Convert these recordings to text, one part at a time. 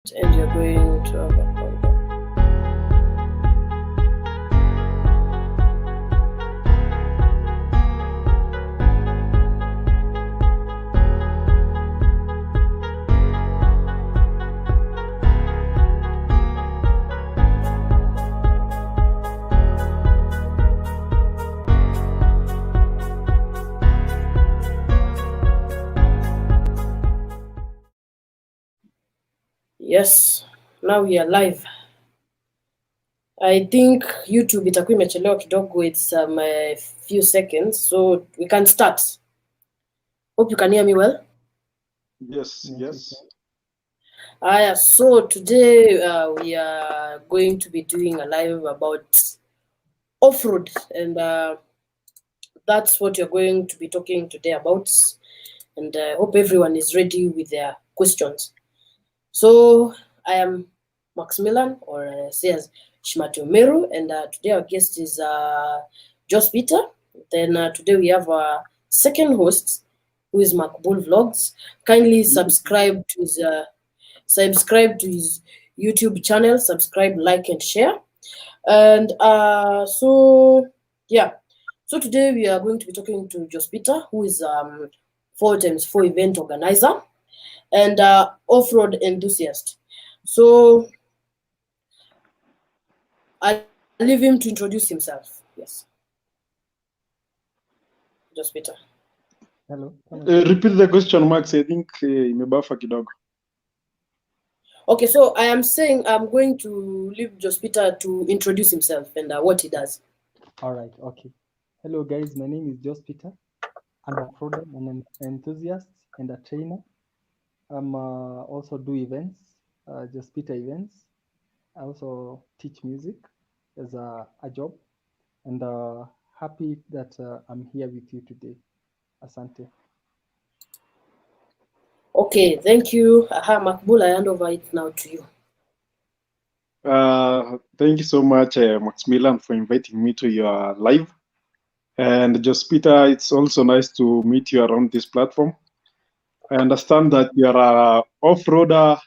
and you're going to have a problem. Yes, now we are live. I think YouTube itakuwa imechelewa kidogo, it's some few seconds, so we can start. Hope you can hear me well. Yes. So today we are going to be doing a live about off-road, and that's what you're going to be talking today about. And I hope everyone is ready with their questions. So I am Maximilian, or say as Shimati Omeru, and today our guest is josepeter. Then today we have our second host, who is Makbul Vlogs. Kindly subscribe to his YouTube channel. Subscribe, like, and share. And so today we are going to be talking to josepeter, who is 4x4 event organizer and off-road enthusiast. So I'll leave him to introduce himself. Yes. josepeter. Hello. Repeat the question, Max. I think imebafa kidogo. Okay, so I am saying I'm going to leave josepeter to introduce himself and what he does. All right. Okay. Hello, guys. My name is josepeter. I'm a product and an enthusiast and a trainer. I'm also do events, josepeter events. I also teach music as a job, and happy that I'm here with you today. Asante. Okay, thank you. Makbul, I hand over it now to you. Thank you so much, Maximilian, for inviting me to your live. And josepeter, it's also nice to meet you around this platform. I understand that you're a off-roader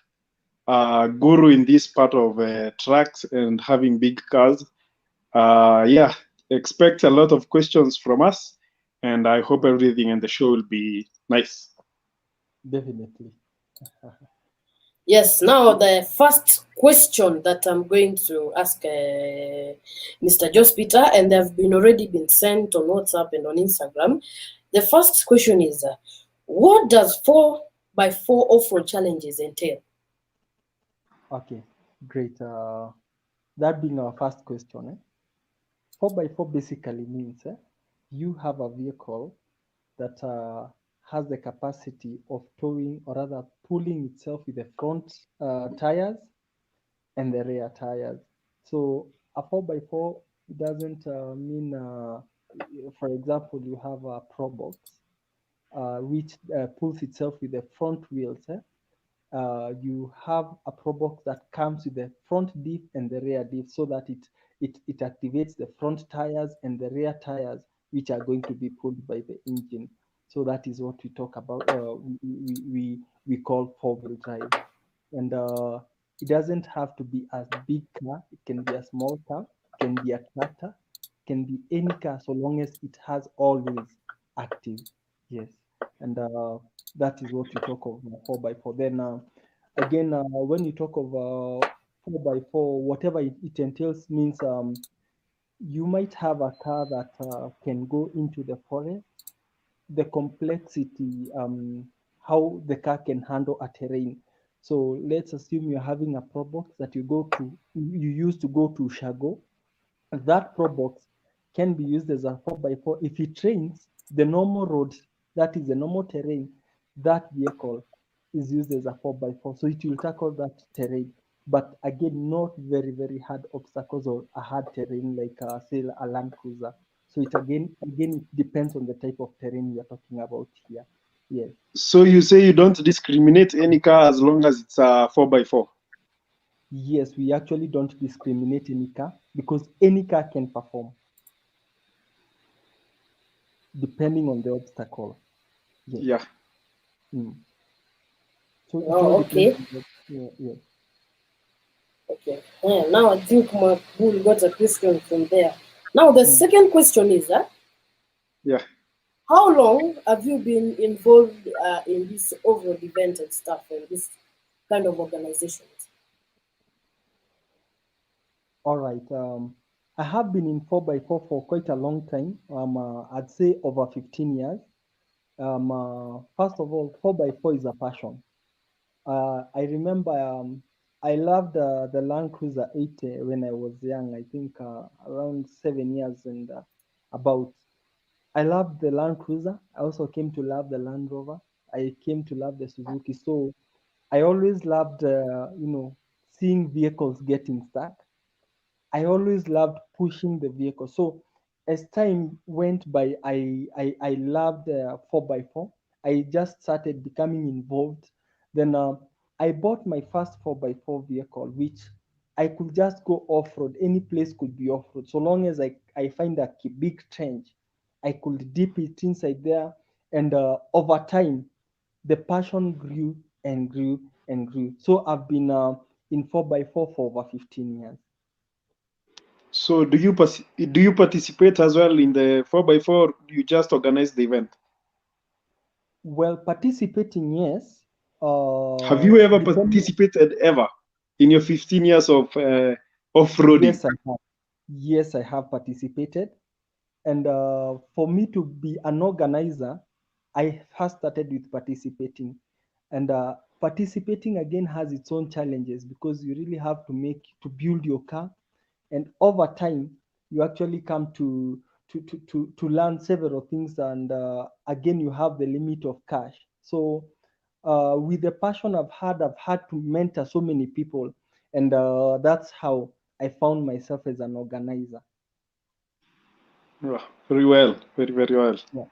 guru in this part of trucks and having big cars. Expect a lot of questions from us, and I hope everything in the show will be nice. Definitely. Yes, now the first question that I'm going to ask Mr. josepeter, and they've already been sent on WhatsApp and on Instagram. The first question is, what does 4x4 off-road challenges entail? Okay, great. That being our first question, 4x4 basically means you have a vehicle that has the capacity of towing, or rather pulling itself with the front tires and the rear tires. So a 4x4 doesn't mean, for example, you have a Pro Box which pulls itself with the front wheels. You have a Pro Box that comes with the front diff and the rear diff, so that it activates the front tires and the rear tires, which are going to be pulled by the engine. So that is what we talk about. We call 4-wheel drive, and it doesn't have to be a big car. It can be a small car. It can be a tractor. It can be any car, so long as it has all wheels active. Yes, and that is what we talk of 4x4. Then again, when you talk of 4x4, whatever it entails means you might have a car that can go into the forest. The complexity, how the car can handle a terrain. So let's assume you're having a Pro Box that you used to go to Shago. That Pro Box can be used as a 4x4 if it rains. The normal road, that is the normal terrain, that vehicle is used as a 4x4, so it will tackle that terrain. But again, not very, very hard obstacles or a hard terrain like say a Land Cruiser. So it again it depends on the type of terrain we are talking about here. Yes. So you say you don't discriminate any car as long as it's a 4x4? Yes, we actually don't discriminate any car, because any car can perform depending on the obstacle. Yes. Yeah. So it Oh, all okay. depends on the, yeah. Okay. Now I think Makbul got a question from there. Now the Mm. second question is, Yeah. how long have you been involved in this overall event and stuff and this kind of organizations? All right. I have been in 4x4 for quite a long time. I'd say over 15 years. First of all, 4x4 is a passion. I remember I loved the Land Cruiser 80 when I was young. I think around 7 years and about. I loved the Land Cruiser. I also came to love the Land Rover. I came to love the Suzuki. So I always loved, seeing vehicles getting stuck. I always loved pushing the vehicle. So as time went by, I loved 4x4. I just started becoming involved. Then I bought my first 4x4 vehicle, which I could just go off road. Any place could be off road. So long as I find a big trench, I could dip it inside there. And over time, the passion grew and grew and grew. So I've been in 4x4 for over 15 years. So do you participate as well in the 4x4? You just organize the event. Well, participating, yes. Have you ever Depending, participated ever in your 15 years of off-roading? yes, I have. Yes, I have participated. And for me to be an organizer, I first started with participating. And participating again has its own challenges because you really have to build your car. And over time, you actually come to learn several things. And again, you have the limit of cash. So with the passion I've had to mentor so many people. And that's how I found myself as an organizer. Oh, very well, very, very well. Yeah.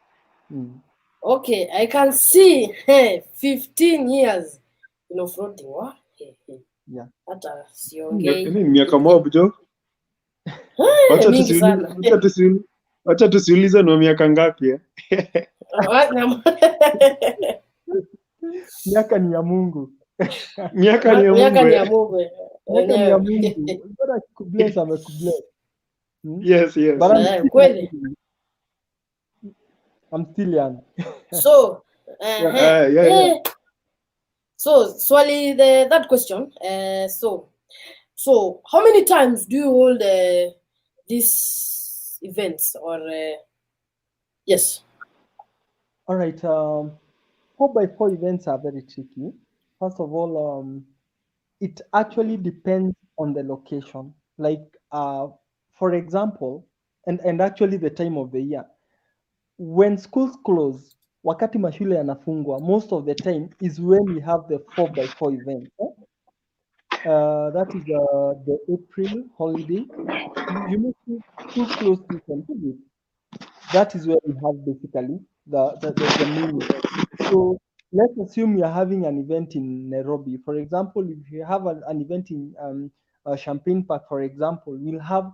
Mm. Okay, I can see 15 years in off-roading. What? Yeah. Hata siongei. Ni miaka mob jo. Wacha Mingi tusiulize, sana. wacha tusiulize ni wa miaka ngapi eh? Miaka ni ya Mungu. Miaka ni ya Miaka Mungu ni ya eh? Mungu Miaka ni ya wenyewe. Mungu. God akikubless amekubless. Hmm? Yes, yes, But I'm yes. still Kweli. young. I'm still young. So, Yeah. Yeah, yeah. so swali the that question. So how many times do you hold these events or yes? All right. 4x4 events are very tricky. First of all, it actually depends on the location. Like, for example, and actually the time of the year. When schools close, wakati mashule yanafungwa, most of the time is when we have the 4x4 event. That is the April holiday. You know, schools close season. Isn't it? That is where we have basically the main event. So let's assume you're having an event in Nairobi. For example, if you have an event in Champagne Park, for example, we'll have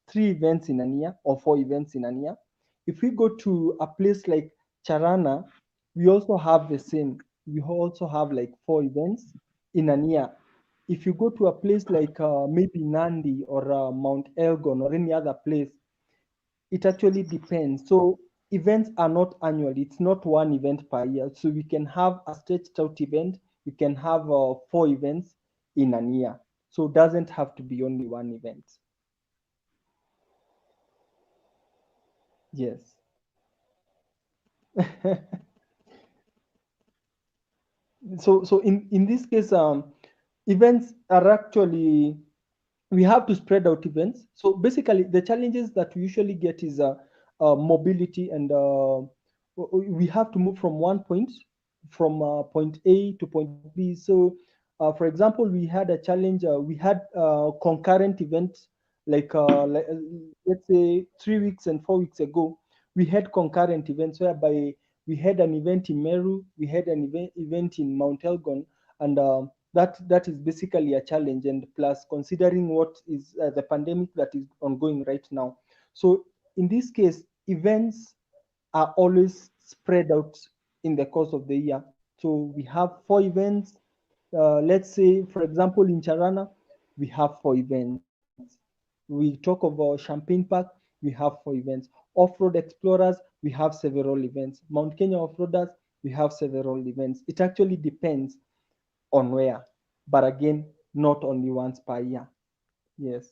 3 events in a year or 4 events in a year. If we go to a place like Charana, we also have the same. We also have like 4 events in a year. If you go to a place like maybe Nandi or Mount Elgon or any other place, it actually depends. So events are not annual. It's not one event per year. So we can have a stretched out event. We can have 4 events in a year. So it doesn't have to be only one event. Yes. So in this case, events are actually, we have to spread out events. So basically, the challenges that we usually get is mobility, and we have to move from one point, from point A to point B. So, for example, we had a challenge. We had concurrent events, like let's say 3 weeks and 4 weeks ago. We had concurrent events whereby we had an event in Meru, we had an event in Mount Elgon, and that is basically a challenge. And plus, considering what is the pandemic that is ongoing right now, so in this case, events are always spread out in the course of the year. So we have 4 events. Let's say, for example, in Charana, we have 4 events. We talk of our Champagne Park, we have 4 events. Off-road explorers, we have several events. Mount Kenya off-roaders, we have several events. It actually depends on where, but again, not only once per year. Yes.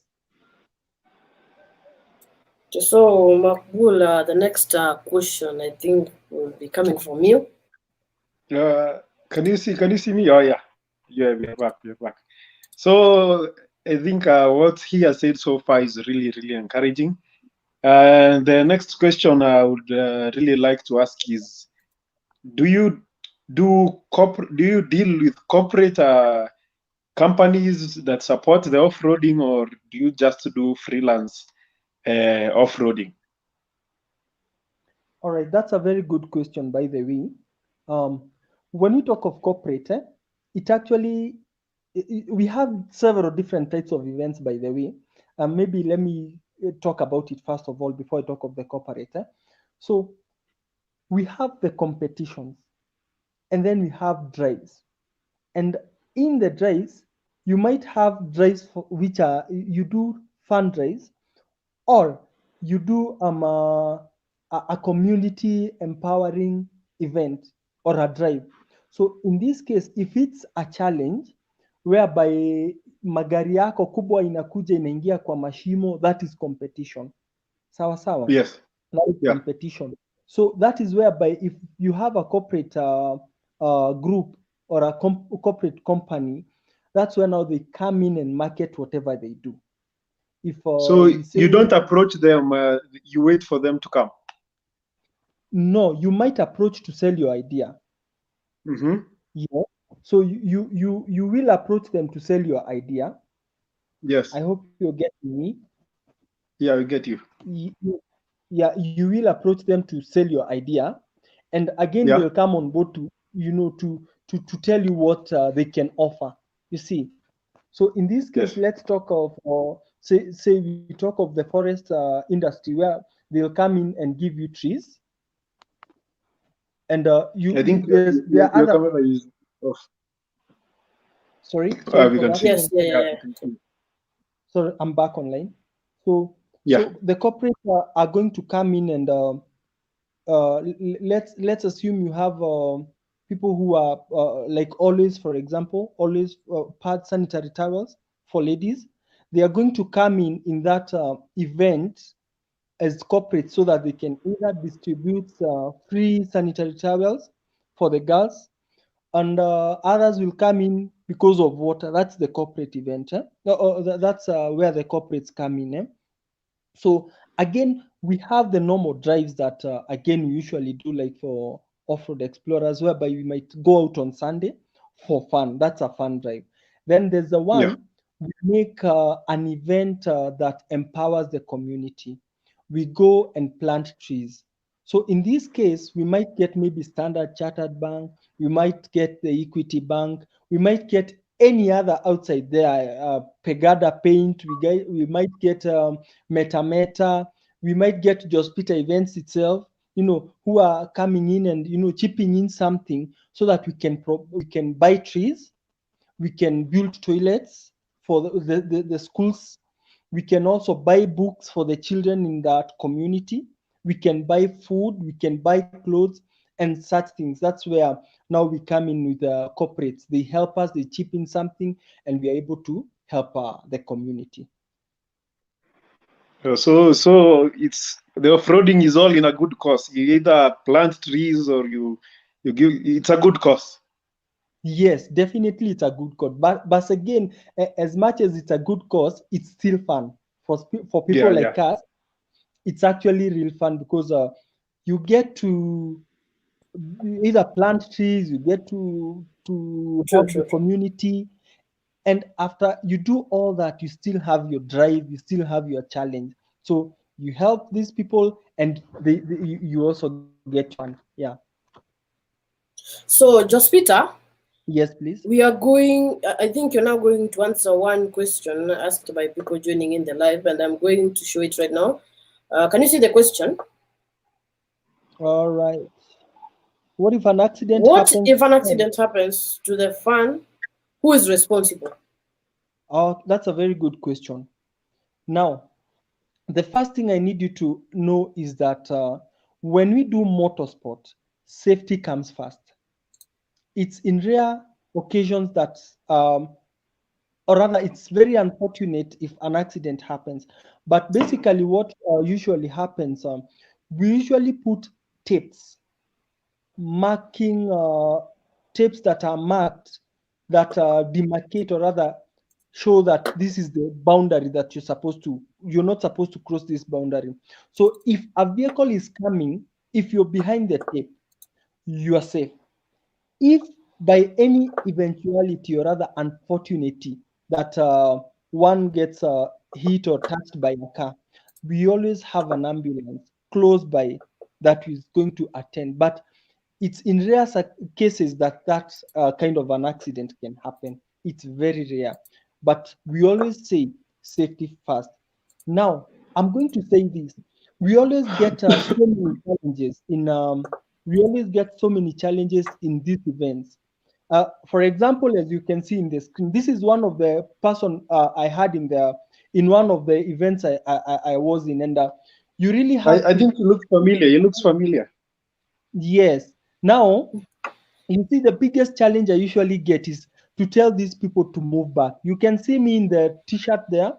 So, Makbul, the next question I think will be coming from you. Uh, can you see me? Oh yeah, yeah, we are back. We are back. So I think what he has said so far is really, really encouraging. And the next question I would really like to ask is: Do you do you deal with corporate companies that support the off-roading, or do you just do freelance off-roading? All right, that's a very good question, by the way. Um, when we talk of corporate, it actually we have several different types of events, by the way. Maybe let me talk about it first of all before I talk of the corporate. So we have the competitions, and then we have drives, and in the drives, you might have drives which are you do fun drives, or you do a community empowering event or a drive. So in this case, if it's a challenge whereby magari yako kubwa inakuja inaingia kwa mashimo, that is competition. Sawa sawa. Yes. That is Yeah. competition. So that is whereby if you have a corporate group or a corporate company, that's where now they come in and market whatever they do. If So we you say don't approach them; you wait for them to come. no, you might approach to sell your idea. Mm-hmm. Yeah. So you will approach them to sell your idea. Yes. I hope you're getting me. Yeah, we get you. Yeah, you will approach them to sell your idea, and again Yeah. they'll come on board to to tell you what they can offer. You see. So in this case, Yes. let's talk of say we talk of the forest industry where they'll come in and give you trees, and I think there are your other. camera is off. Sorry We for can that. see. Yes, yeah, yeah, Yeah, yeah. we can see. Sorry, I'm back online. So Yeah. the corporates are going to come in and let's assume you have people who are like always, for example, always pad sanitary towels for ladies. They are going to come in that event as corporate so that they can either distribute free sanitary towels for the girls, and others will come in because of water. That's the corporate event. That's where the corporates come in. So again, we have the normal drives that again we usually do, like for off-road explorers, whereby we might go out on Sunday for fun. That's a fun drive. Then there's the Yeah. one we make an event that empowers the community. We go and plant trees. So in this case, we might get maybe Standard Chartered Bank, we might get the Equity Bank, we might get any other outside there, Pegada Paint, we might get Meta, we might get Josepeter Events itself, who are coming in and chipping in something so that we can buy trees, we can build toilets for the schools, we can also buy books for the children in that community, we can buy food, we can buy clothes and such things. That's where now we come in with the corporates. They help us, they chip in something, and we are able to help the community. So it's the off-roading is all in a good cause. You either plant trees or you give. It's a good cause. Yes, definitely it's a good cause. But again, as much as it's a good cause, it's still fun for people Yeah. Yeah. like us. It's actually real fun because you get to either plant trees, you get to True, help the true, true. community, and after you do all that, you still have your drive, you still have your challenge. So you help these people, and you also get your fun. Yeah. So, Josepeter, Yes, please. we are going, I think you're now going to answer one question asked by people joining in the live, and I'm going to show it right now. Can you see the question? All right. What if an accident What happens if to an them? accident happens to the fan? Who is responsible? That's a very good question. Now, the first thing I need you to know is that when we do motorsport, safety comes first. It's in rare occasions that, or rather, it's very unfortunate if an accident happens. But basically, what usually happens, we usually put tapes, marking tapes that are marked, that demarcate, or rather show that this is the boundary that you're not supposed to cross this boundary. So if a vehicle is coming, if you're behind the tape, you are safe. If by any eventuality or rather unfortunately that one gets hit or touched by a car, we always have an ambulance close by that is going to attend. But it's in rare cases that kind of an accident can happen. It's very rare, but we always say safety first. Now, I'm going to say this: we always get so many challenges in these events. For example, as you can see in the screen, this is one of the person I had in one of the events I was in, and you really have I to. think he looks familiar. He looks familiar. Yes. Now, you see, the biggest challenge I usually get is to tell these people to move back. You can see me in the t-shirt there.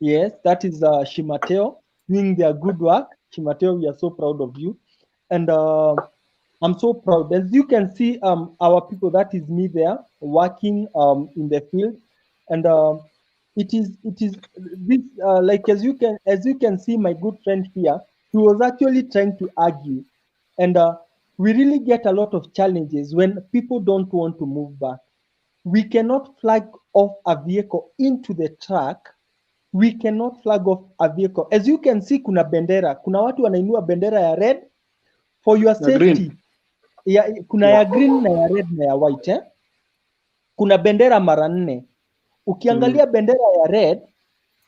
Yes, that is Shimateo doing their good work. Shimateo, we are so proud of you. And I'm so proud. As you can see, our people, that is me there working in the field. And it is this like as you can see, my good friend here, he was actually trying to argue. And we really get a lot of challenges when people don't want to move back. We cannot flag off a vehicle into the track. We cannot flag off a vehicle. As you can see, kuna bendera. Kuna watu wanainua bendera ya red for your Green. safety. Kuna Yeah. ya green na ya red na ya white Kuna bendera mara 4. Ukiangalia bendera ya red,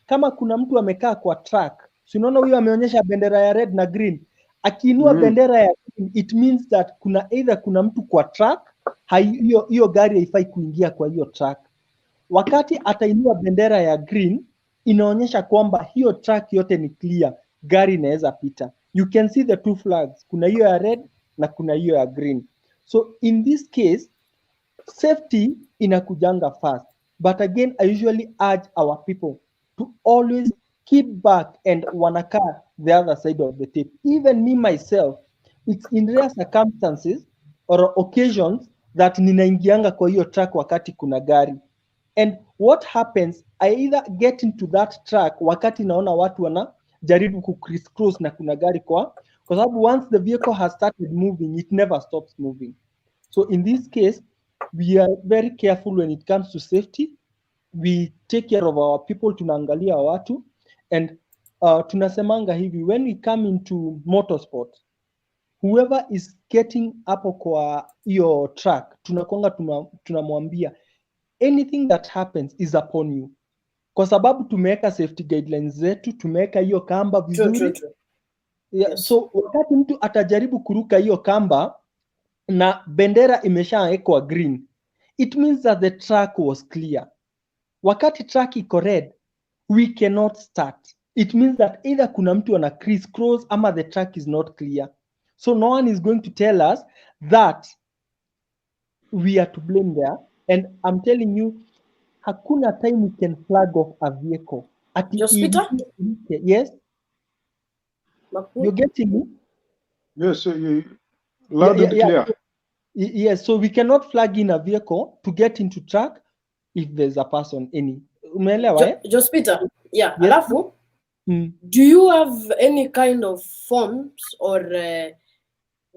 kama kuna mtu amekaa kwa track, si unaona huyo ameonyesha bendera ya red na green. Akiinua bendera ya green, it means that kuna mtu kwa track, hiyo gari haifai kuingia kwa hiyo track. Wakati atainua bendera ya green, inaonyesha kwamba hiyo track yote ni clear, gari inaweza pita. You can see the two flags, kuna hiyo ya red na kuna hiyo ya green. So in this case, safety inakujanga first. But again, I usually urge our people to always keep back and wanakaa the other side of the tape. Even me myself, it's in rare circumstances or occasions that ninaingianga kwa hiyo track wakati kuna gari. And what happens, I either get into that track wakati naona watu wanajaribu kucriss-cross na kuna gari kwa sababu once the vehicle has started moving, it never stops moving. So in this case, we are very careful when it comes to safety. We take care of our people, tunaangalia watu, and tunasemanga hivi, when we come into motorsport, whoever is getting hapo kwa hiyo track, tunamwambia anything that happens is upon you, kwa sababu tumeweka safety guidelines zetu, tumeweka hiyo kamba vizuri. True. Yeah, Yes. so wakati mtu atajaribu kuruka hiyo kamba na bendera imeshawekwa green, it means that the track was clear. Wakati track iko red, we cannot start. It means that either kuna mtu ana criss-cross ama the track is not clear. So no one is going to tell us that we are to blame there. And I'm telling you, hakuna time we can flag off a vehicle. Josepeter? Yes? You're getting me? Yes, loud and clear. Yes, so we cannot flag in a vehicle to get into track if there's a person any. Umeelewa, Josepeter, yeah. Yes. Alafu, do you have any kind of forms or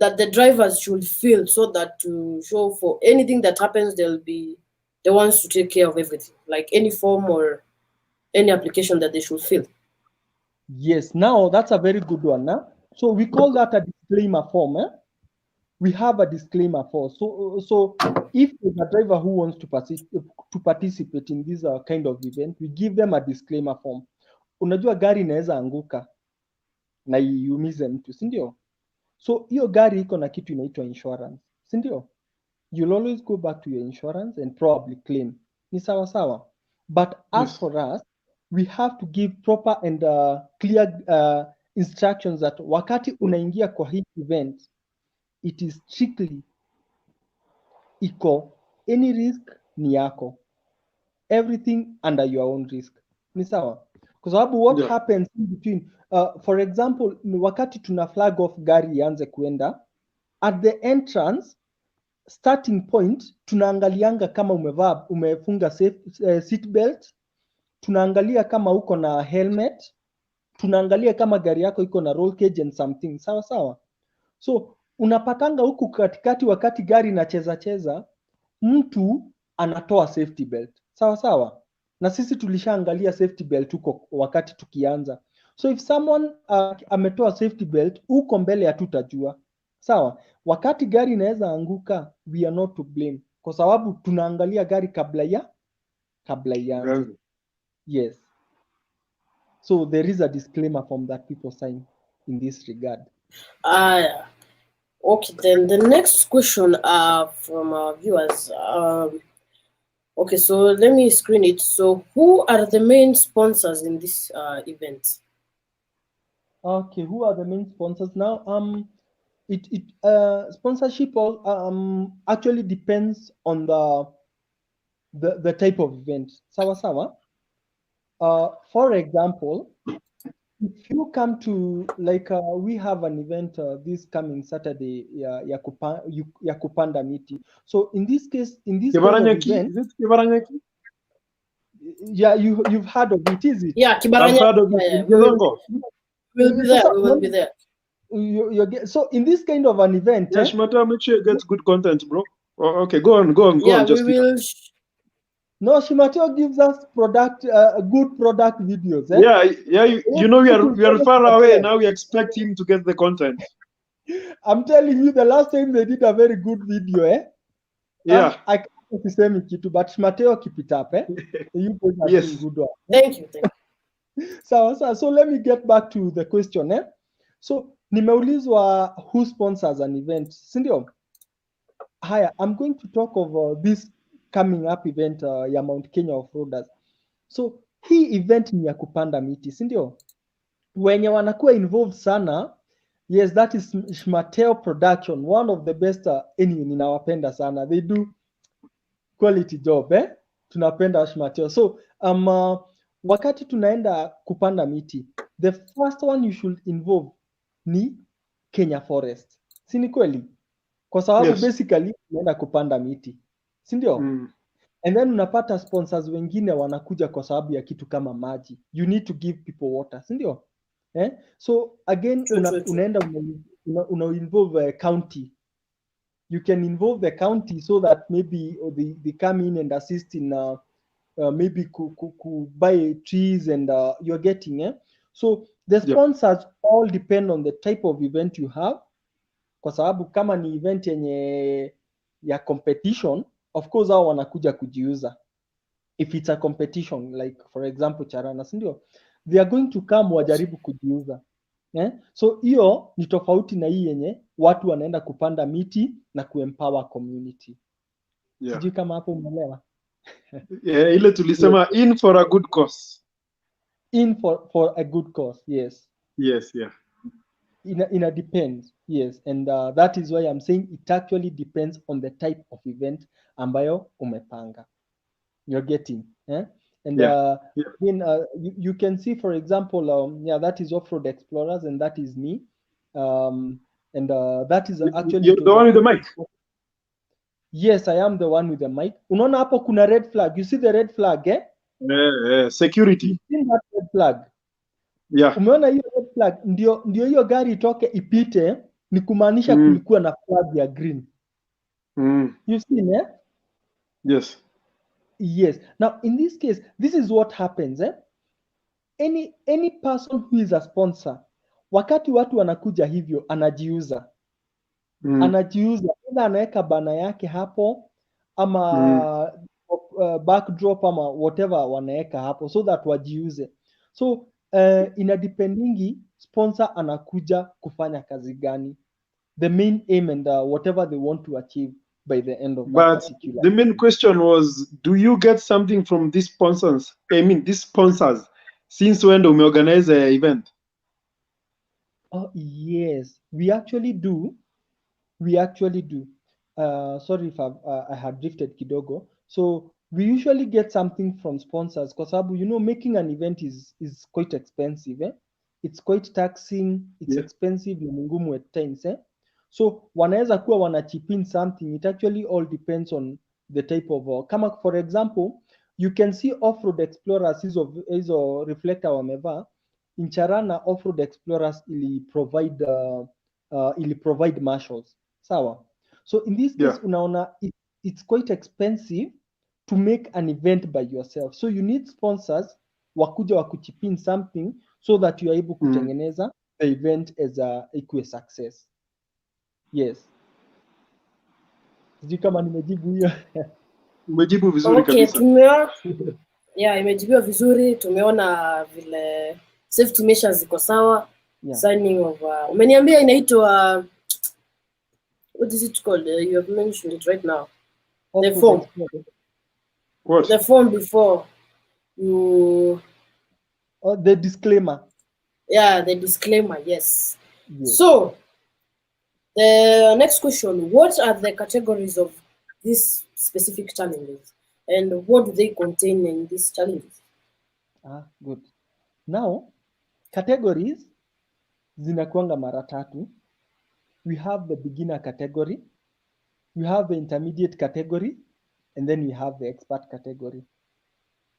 that the drivers should fill so that to show for anything that happens, they'll be the ones to take care of everything? Like any form or any application that they should fill? Yes, now that's a very good one. So we call that a disclaimer form. We have a disclaimer form. So if there's a driver who wants to participate in this kind of event, we give them a disclaimer form. Unajua gari inaweza anguka na iumize mtu, si ndio? So hiyo gari iko na kitu inaitwa insurance, si ndio? You'll always go back to your insurance and probably claim. Ni sawa sawa. But as Yes. for us, we have to give proper and clear instructions that wakati unaingia kwa hii event, it is strictly iko any risk ni yako, everything under your own risk. Ni sawa? Kwa sababu what Yeah. happens in between, for example, ni wakati tuna flag off gari ianze kuenda, at the entrance starting point tunaangalianga kama umefunga seat belt, tunaangalia kama uko na helmet, tunaangalia kama gari yako iko na roll cage and something. Sawa sawa. So unapatanga huku katikati, wakati gari inacheza cheza, mtu anatoa safety belt. Sawa sawa. Na sisi tulishaangalia safety belt huko wakati tukianza. So if someone ametoa safety belt, huko mbele hatutajua. Sawa. Wakati gari inaweza anguka, we are not to blame, kwa sababu tunaangalia gari kabla ianze. Yes. So there is a disclaimer from that people sign in this regard. Okay, then the next question from our viewers. Okay, so let me screen it. So who are the main sponsors in this event? Okay, who are the main sponsors now? Sponsorship actually depends on the type of event. Sawa sawa. For example, if you come to, like, we have an event this coming Saturday, ya kupanda miti. So in this case, in this kind of event, Is it Kibaranyaki? yeah, you've heard of it, is it? Yeah, I've Kibaranya. heard of it. Yeah, In Kizongo. we will be there. We will be there. So in this kind of an event, Yeah, Shmata, make sure you get good content, bro. Oh, okay, go on, Yeah, we just will. no, Shimateo gives us good product videos. Yeah. You know we are far away now. We expect him to get the content. I'm telling you, the last time they did a very good video, Yeah. I can't say kitu, but Shimateo keep it up, You guys are Yes. doing good work. Thank you. So let me get back to the question, So nimeulizwa who sponsors an event, si ndio? Haya, I'm going to talk of this coming up event ya Mount Kenya Offroaders. So hii event ni ya kupanda miti, si ndio? Wenye wanakuwa involved sana, yes, that is Shmateo Production, one of the best anyway, ninawapenda sana. They do quality job, tunapenda Shmateo. So wakati tunaenda kupanda miti, the first one you should involve ni Kenya Forest, si ni kweli? Kwa sababu Yes. basically tunaenda kupanda miti, si ndio? And then unapata sponsors wengine wanakuja kwa sababu ya kitu kama maji. You need to give people water, si ndio? So again, True. unaenda una involve county. You can involve the county so that maybe they come in and assist in maybe buy trees and you're getting. So the sponsors all depend on the type of event you have. Kwa sababu kama ni event yenye ya competition, of course hao wanakuja kujiuza. If it's a competition, like for example Charana, si ndio? They are going to come wajaribu kujiuza. So hiyo ni tofauti na hii yenye watu wanaenda kupanda miti na kuempower community. Sijui kama hapo umeelewa. Ile tulisema in for a good cause. In for a good cause, yes. Yes, yeah. In a depends, yes, and that is why I'm saying it actually depends on the type of event ambayo umepanga. You're getting, and then you can see, for example, that is Offroad Explorers, and that is me, and that is actually you're the one with the mic. Yes, I am the one with the mic. Unaona hapo kuna red flag. You see the red flag, Security. You see that red flag? Yeah. Umeona hiyo red flag? Ndio hiyo gari itoke ipite, ni kumaanisha kulikuwa na flag ya green. You see, Yes. Yes. Now, in this case, this is what happens, Any person who is a sponsor, wakati watu wanakuja hivyo, anajiuza. Anajiuza, either anaweka bana yake hapo, ama backdrop, ama whatever wanaweka hapo, so that wajiuze. So, inadependingi sponsor anakuja kufanya kazi gani, the main aim and whatever they want to achieve. by the end of that But particular. the main question was, do you get something from these sponsors? I mean, these sponsors, since when do we organize an event? Oh, yes, we actually do. We actually do. Sorry if I had drifted kidogo. So we usually get something from sponsors kwa sababu making an event is quite expensive. It's quite taxing, it's Yeah. expensive na ni ngumu at times. So wanaweza kuwa wana chip in something. It actually all depends on the type of kama for example, you can see off-road explorers hizo reflector wamevaa. In Charana off-road explorers ili provide marshals. Sawa. So in this case, Yeah. unaona it's quite expensive to make an event by yourself. So you need sponsors wakuja wakuchipin something so that you are able kutengeneza the event as a equal success. Yes. Sijui kama nimejibu hiyo. Umejibu vizuri Okay, kabisa. imejibiwa vizuri. Tumeona vile safety measures ziko sawa. Yeah. Signing of umeniambia inaitwa what is it called? You have mentioned it right now. The Off-road form. explorer. What? The form before you. Oh, the disclaimer. Yeah, the disclaimer. Yes. Yes. So the next question: what are the categories of these specific challenges, and what do they contain in these challenges? Good. Now, categories zinakuanga mara tatu. We have the beginner category, we have the intermediate category, and then we have the expert category.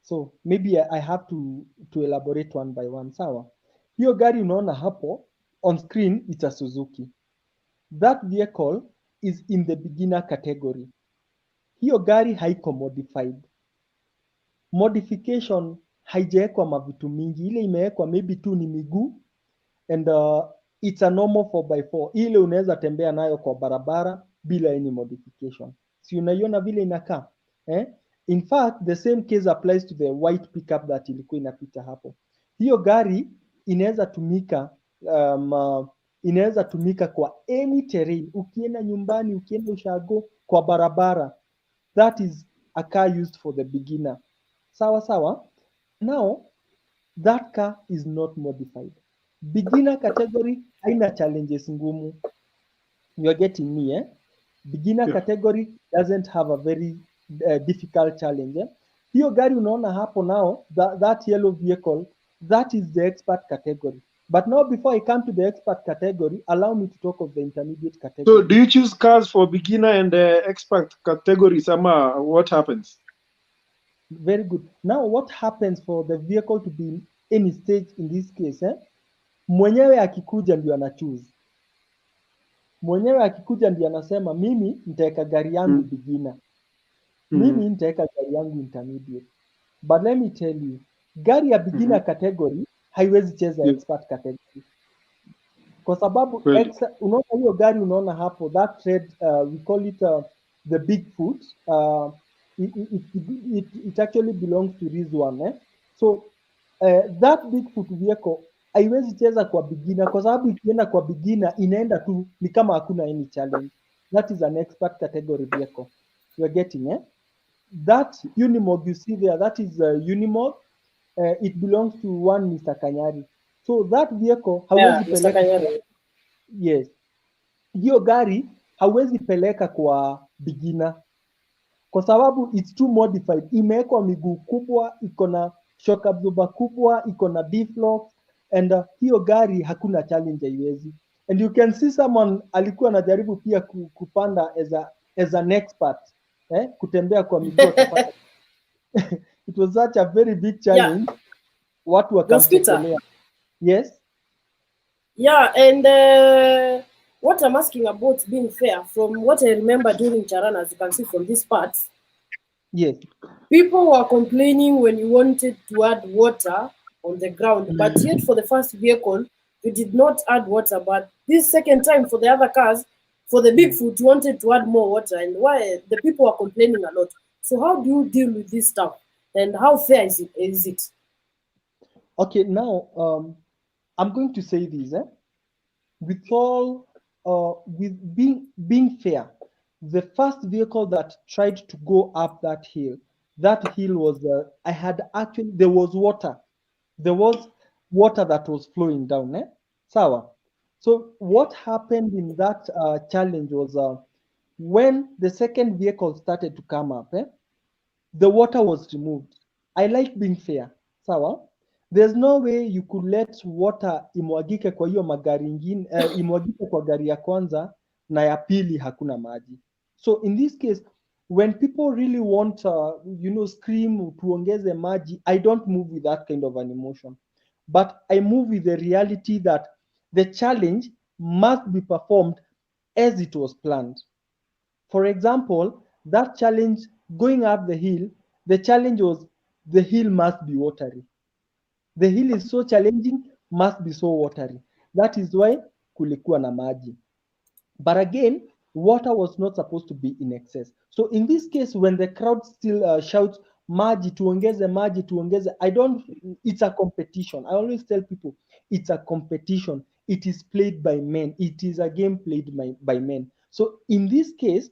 So maybe I have to elaborate one by one. Sawa. Hiyo gari unaona hapo on screen, it's a Suzuki. That vehicle is in the beginner category. Hiyo gari haiko modified. Modification haijawekwa mavitu mingi, ile imewekwa maybe tu ni miguu and it's a normal 4x4 ile unaweza tembea nayo kwa barabara bila any modification. Si unaiona vile inakaa In fact the same case applies to the white pickup that ilikuwa inapita hapo. Hiyo gari inaweza tumika kwa any terrain, ukienda nyumbani, ukienda ushago, kwa barabara. That is a car used for the beginner. Sawa sawa. Now that car is not modified. Beginner category haina challenges ngumu. You are getting me, Beginner category doesn't have a very difficult challenge. Hiyo gari unaona hapo now, that yellow vehicle, that is the expert category. But now before I come to the expert category, allow me to talk of the intermediate category. So do you choose cars for beginner and expert categories, ama what happens? Very good. Now what happens for the vehicle to be any stage in this case, mwenyewe akikuja ndio ana choose. Mwenyewe akikuja ndio anasema mimi nitaweka gari yangu beginner. Mimi nitaweka gari yangu intermediate. But let me tell you, gari ya beginner category haiwezi cheza expert category. Kwa sababu unaona hiyo gari unaona hapo, that red we call it the Bigfoot. It actually belongs to Rizwan. So that Bigfoot vehicle haiwezi cheza kwa beginner kwa sababu ikienda kwa beginner inaenda tu ni kama hakuna any challenge. That is an expert category vehicle. You are getting that Unimog you see there, that is Unimog. It belongs to one Mr. Kanyari. So that vehicle hawezi Mr. Kanyari. Yes. Hiyo gari hawezi peleka kwa beginner kwa sababu it's too modified. Imewekwa miguu kubwa, iko na shock absorber kubwa, iko na D-flocks, and hiyo gari hakuna challenge haiwezi. And you can see someone alikuwa anajaribu pia kupanda as an expert, kutembea kwa miguu akapata. It was such a very big challenge. Watu wakamtekelea. Yes. Yeah, and what I'm asking about being fair, from what I remember during Charana, as you can see from this part, yes, people were complaining when you wanted to add water on the ground, but yet for the first vehicle, you did not add water. But this second time for the other cars, for the Bigfoot, you wanted to add more water, and why the people are complaining a lot. So how do you deal with this stuff, and how fair is it? Okay, now I'm going to say this, with all with being fair, the first vehicle that tried to go up that hill was I had actually there was water. There was water that was flowing down. Sawa. So what happened in that challenge was when the second vehicle started to come up, the water was removed. I like being fair. Sawa. There's no way you could let water imwagike kwa hiyo magari ingine, imwagike kwa gari ya kwanza na ya pili hakuna maji. So in this case, when people really want, scream tuongeze maji, I don't move with that kind of an emotion. But I move with the reality that the challenge must be performed as it was planned. For example, that challenge going up the hill, the challenge was the hill must be watery. The hill is so challenging, must be so watery. That is why kulikuwa na maji. But again, water was not supposed to be in excess. So in this case, when the crowd still shouts, maji tuongeze, it's a competition. I always tell people, it's a competition. It is played by men. It is a game played by men. So in this case,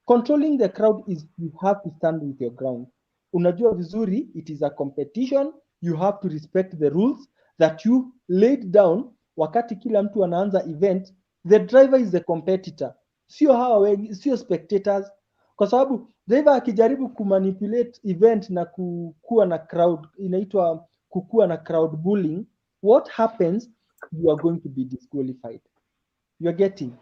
controlling the crowd is you have to stand with your ground. Unajua vizuri, it is a competition. You have to respect the rules that you laid down. Wakati kila mtu anaanza event, the driver is the competitor, sio hawa wengi, sio spectators, kwa sababu driver akijaribu kumanipulate event na kukua na crowd, inaitwa kukua na crowd bullying, what happens? You are going to be disqualified. You are getting.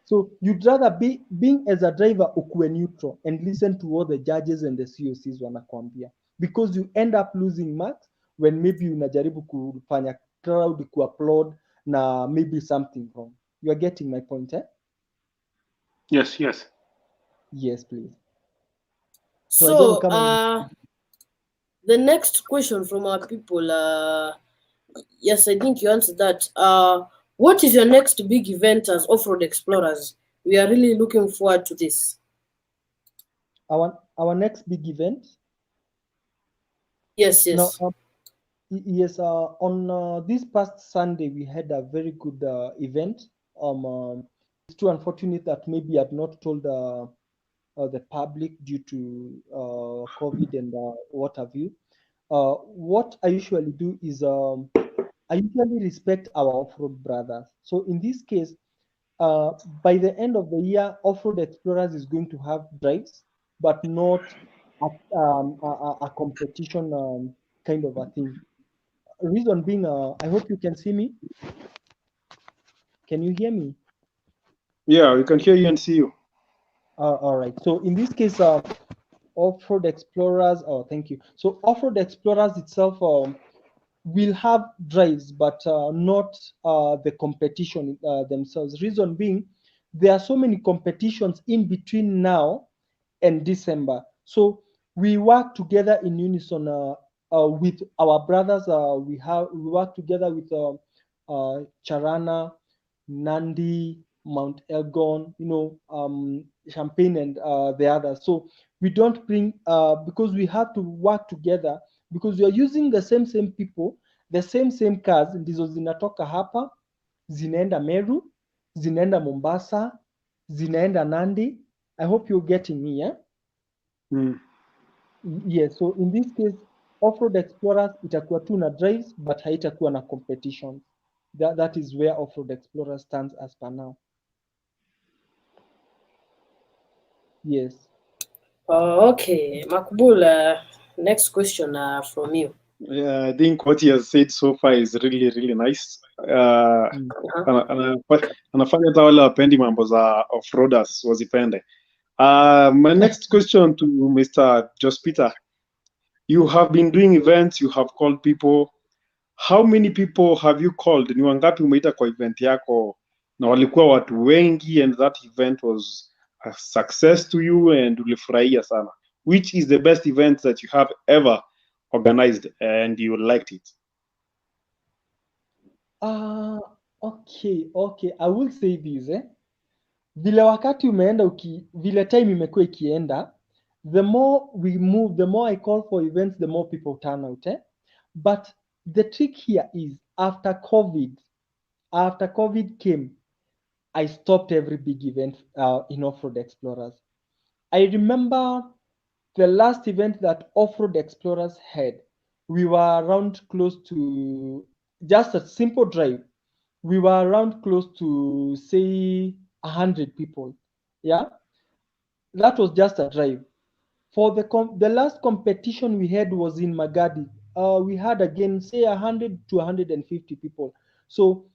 So you'd rather being as a driver ukue neutral and listen to what the judges and the COCs wanakuambia, because you end up losing marks when maybe unajaribu kufanya crowd kuapplaud na maybe something wrong. You are getting my point, eh? Yes, yes. Yes, please. I don't So, come the next question from our people, yes, I think you answered that. What is your next big event as Off-Road Explorers? We are really looking forward to this. our next big event. Yes, yes. Now, yes, on this past Sunday, we had a very good event. It's too unfortunate that maybe I've not told the public due to COVID and what have you. What I usually do is I usually respect our off-road brothers. So in this case, by the end of the year, Off-Road Explorers is going to have drives, but not a competition kind of a thing. Reason being, I hope you can see me. Can you hear me? Yeah, we can hear you and see you. All right. So in this case, Off-Road Explorers. Oh, thank you. So Off-Road Explorers itself will have drives, but not the competition themselves. Reason being, there are so many competitions in between now and December. So we work together in unison with our brothers. We work together with Charana, Nandi, Mount Elgon, Champagne, and the others. So we don't bring because we have to work together because we are using the same people, the same cars. Ndizo zinatoka hapa, zinaenda Meru, zinaenda Mombasa, zinaenda Nandi. I hope you're getting me, yeah? Mm. Yes, so in this case, Off-Road Explorers itakuwa tu na drives but haitakuwa na competition. That is where Off-Road Explorers stands as per now. Yes. Okay, Makbul, next question from you. Yeah, I think what he has said so far is really, really nice. Anafanya hata wale wapendi mambo za off-roaders wazipende. My next question to Mr. Josepeter. You have been doing events, you have called people. How many people have you called? Ni wangapi umeita kwa event yako na walikuwa watu wengi and that event was a success to you and ulifurahia sana? Which is the best event that you have ever organized and you liked it? Okay. I will say this, vile wakati umeenda vile time imekuwa ikienda, the more we move, the more I call for events, the more people turn out, But the trick here is after COVID came, I stopped every big event in Off-Road Explorers. I remember the last event that Off-Road Explorers had, we were around close to just a simple drive. We were around close to say 100 people. Yeah, that was just a drive. For the last competition we had was in Magadi. We had again say 100 to 150 people. So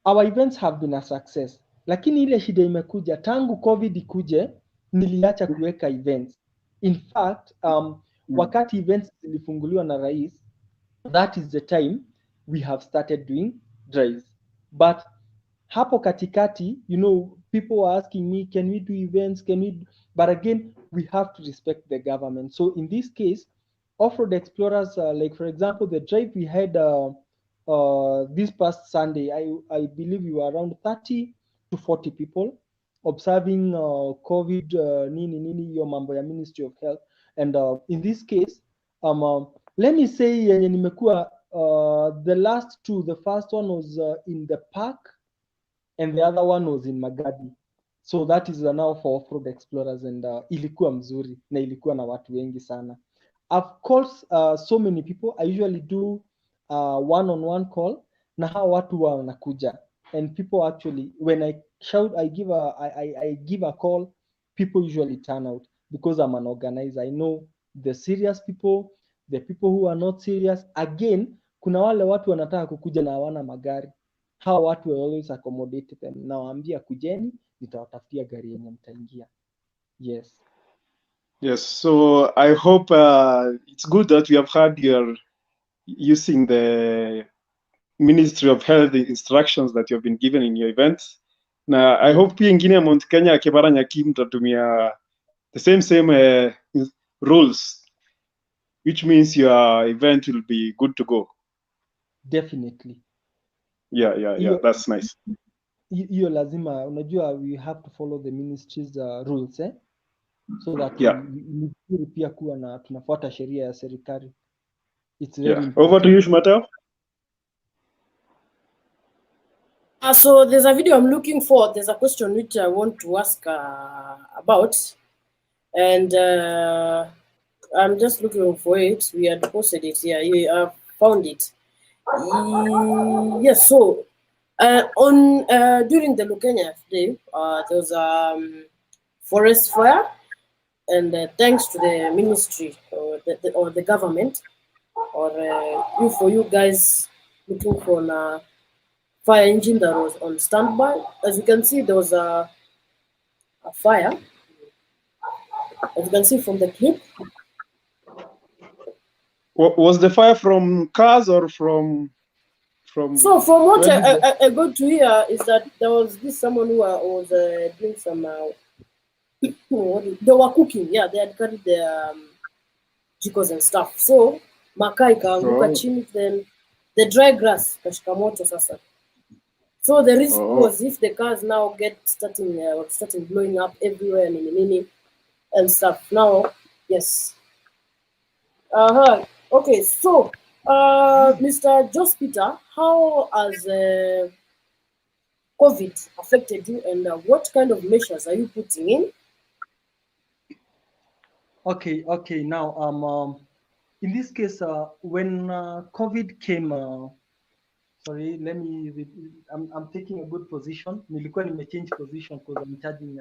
our events have been a success, lakini ile shida imekuja tangu COVID ikuje, niliacha kuweka events. In fact, wakati events zilifunguliwa na rais, that is the time we have started doing drives. But hapo katikati, people were asking me, can we do events? But again, we have to respect the government. So in this case, Off-Road Explorers, like for example, the drive we had this past Sunday, I believe we were around 30 to 40 people observing COVID nini hiyo mambo ya Ministry of Health. And in this case, let me say yenye nimekuwa the last two, the first one was in the park and the other one was in Magadi. So that is now for Off-Road Explorers, and ilikuwa mzuri na ilikuwa na watu wengi sana. Of course, so many people. I usually do one-on-one call na hawa watu wanakuja, and people actually, when I shout, I give a call, people usually turn out because I'm an organizer. I know the serious people, the people who are not serious. Again, kuna wale watu wanataka kukuja na hawana magari. Hawa watu will always accommodate them. Nawaambia kujeni, nitawatafutia gari yenye mtaingia. Yes. Yes, so I hope it's good that we have heard your using the Ministry of Health instructions that you have been given in your events. Na I hope pia ingine Mount Kenya Kibara Nyaki mtatumia the same rules, which means your event will be good to go. Definitely. Yeah, that's nice. Hiyo lazima, unajua we have to follow the ministry's rules so that we pia kuwa na tunafuata sheria ya serikali. It's very important. Over to you, Shmateo. So there's a video I'm looking for. There's a question which I want to ask about, and I'm just looking for it. We had posted it here. I found it. Yes. So on during the Lukenya Day, there was forest fire, and thanks to the ministry or the government, or you guys looking for a fire engine that was on standby. As you can see, there was a fire. As you can see from the clip. Was the fire from cars or from? So from what I got to hear is that there was someone who was doing some. They were cooking. Yeah, they had carried their jikos and stuff. So makaa ikaanguka chini, then the dry grass kashika moto sasa. So the risk was if the cars now starting blowing up everywhere and stuff. Now, yes. Okay, so Mr. Josepeter, how has COVID affected you, and what kind of measures are you putting in? Okay. Now, in this case, when COVID came, sorry, let me. I'm taking a good position. Nilikuwa change position because I'm charging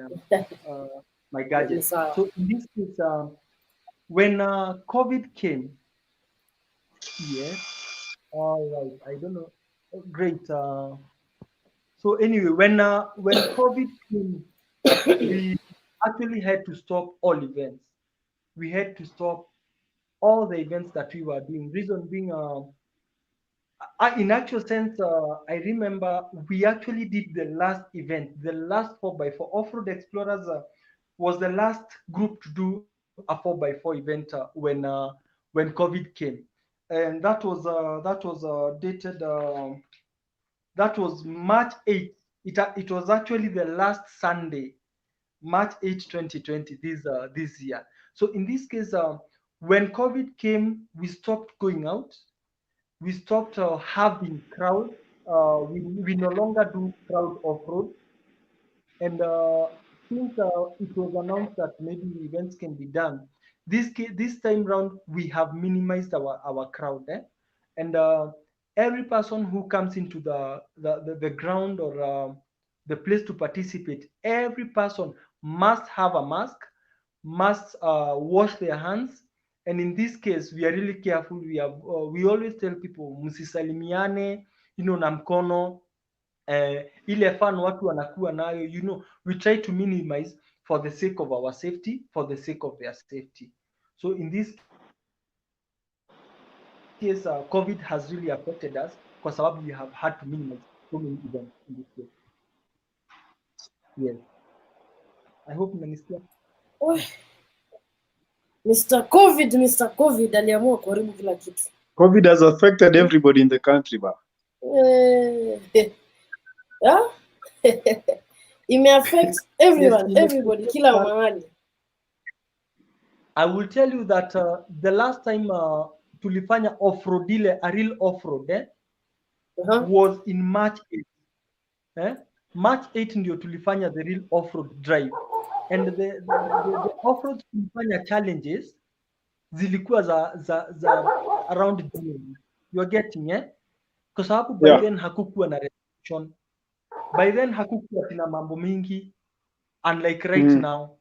my gadget. So in this case, when COVID came, yes, all right. I don't know. Great. So anyway, when COVID came, we actually had to stop all events. We had to stop all the events that we were doing. Reason being, in actual sense, I remember we actually did the last event, the last 4x4. Off-Road Explorers was the last group to do a 4x4 event when COVID came, and that was dated. That was March 8th. It was actually the last Sunday, March 8, 2020, this year. So in this case, when COVID came, we stopped going out. We stopped having crowd. We no longer do crowd off-road. And since it was announced that maybe events can be done, this time round we have minimized our crowd, and every person who comes into the ground or the place to participate, every person must have a mask, must wash their hands. And in this case we are really careful. We always tell people msisalimiane, na mkono, ile fun watu wanakuwa nayo, we try to minimize for the sake of our safety, for the sake of their safety. So in this case COVID has really affected us kwa sababu we have had to minimize so many events in this case. Yes, I hope mnanisikia. Mr. COVID aliamua kuharibu kila kitu. COVID has affected everybody in the country, ba. Yeah? It may affect everyone, Yes, everybody, kila mahali. I will tell you that the last time tulifanya offroad, ile a real offroad was in March 8. March 8 ndio tulifanya the real offroad drive, and the offroad tulifanya challenges zilikuwa za around June. You are getting, kwa sababu by then hakukuwa na restriction, by then hakukuwa na mambo mingi unlike right now.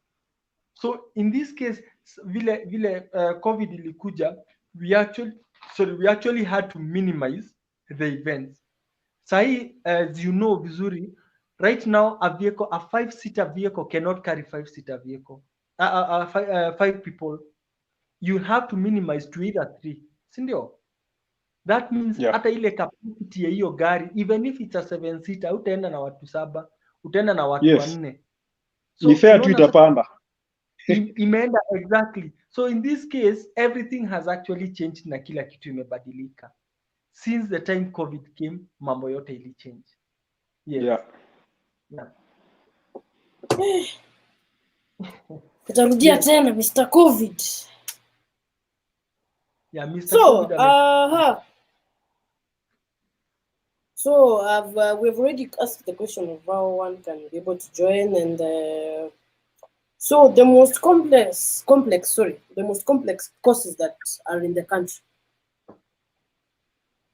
So in this case vile COVID ilikuja, we actually had to minimize the events. Sahi, as you know vizuri, right now a 5-seater vehicle cannot carry 5-seater vehicle, 5 people. You have to minimize to either 3, si ndio? That means hata ile capacity ya hiyo gari, even if it's a 7-seater, utaenda na watu 7, utaenda na watu 4. So ni fair tu itapanda. Imeenda exactly. So in this case everything has actually changed na kila kitu imebadilika. Since the time COVID came, mambo yote ili change. Yes. Yeah. Tutarudia tena Mr. COVID. Yeah, Mr. COVID. So we've already asked the question of how one can be able to join, and so the most complex courses that are in the country.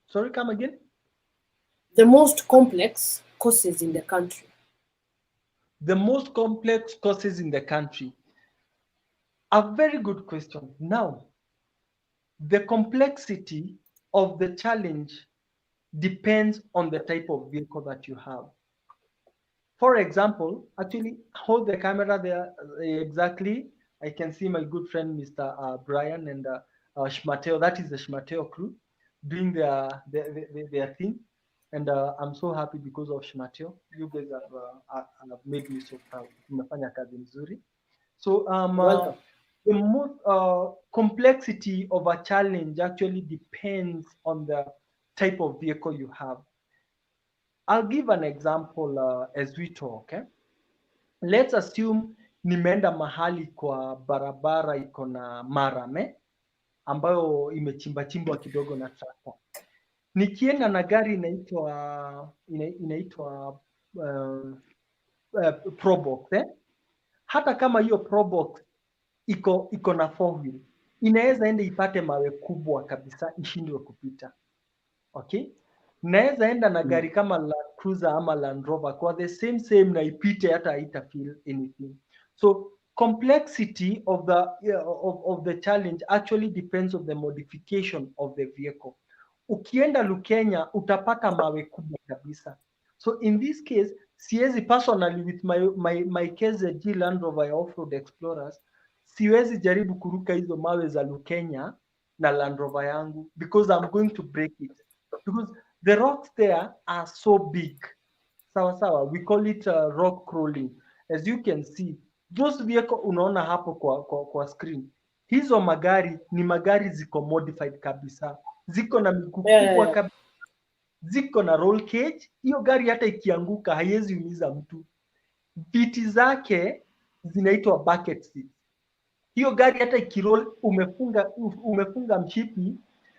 Sorry, come again? The most complex courses in the country. The most complex courses in the country. A very good question. Now, the complexity of the challenge depends on the type of vehicle that you have. For example, actually hold the camera there exactly. I can see my good friend Mr. Brian and Shmateo. That is the Shmateo crew doing their thing, and I'm so happy because of Shmateo. You guys have made me so proud. Umefanya kazi nzuri. So the most complexity of a challenge actually depends on the type of vehicle you have. I'll give an example as we talk. Let's assume nimeenda mahali kwa barabara iko na marame ambayo imechimba kidogo na trakta. Nikienda na gari inaitwa Probox. Hata kama hiyo Probox iko na 4-wheel, inaweza enda ipate mawe kubwa kabisa ishindwe kupita. Okay? Naweza enda na gari kama Land Cruiser ama Land Rover kwa the same na ipite hata haita feel anything. So complexity of the challenge actually depends on the modification of the vehicle. Ukienda Lukenya utapata mawe kubwa kabisa. So in this case, siwezi personally with my KZG Land Rover Off-Road Explorers, siwezi jaribu kuruka hizo mawe za Lukenya na Land Rover yangu because I'm going to break it. Because the rocks there are so big. Sawa, we call it rock crawling. As you can see, those vehicle unaona hapo kwa screen, hizo magari ni magari ziko modified kabisa, ziko na miguu kubwa kabisa, ziko na roll cage. Hiyo gari hata ikianguka haiwezi umiza mtu. Viti zake zinaitwa bucket seat. Hiyo gari hata ikiroll umefunga mshipi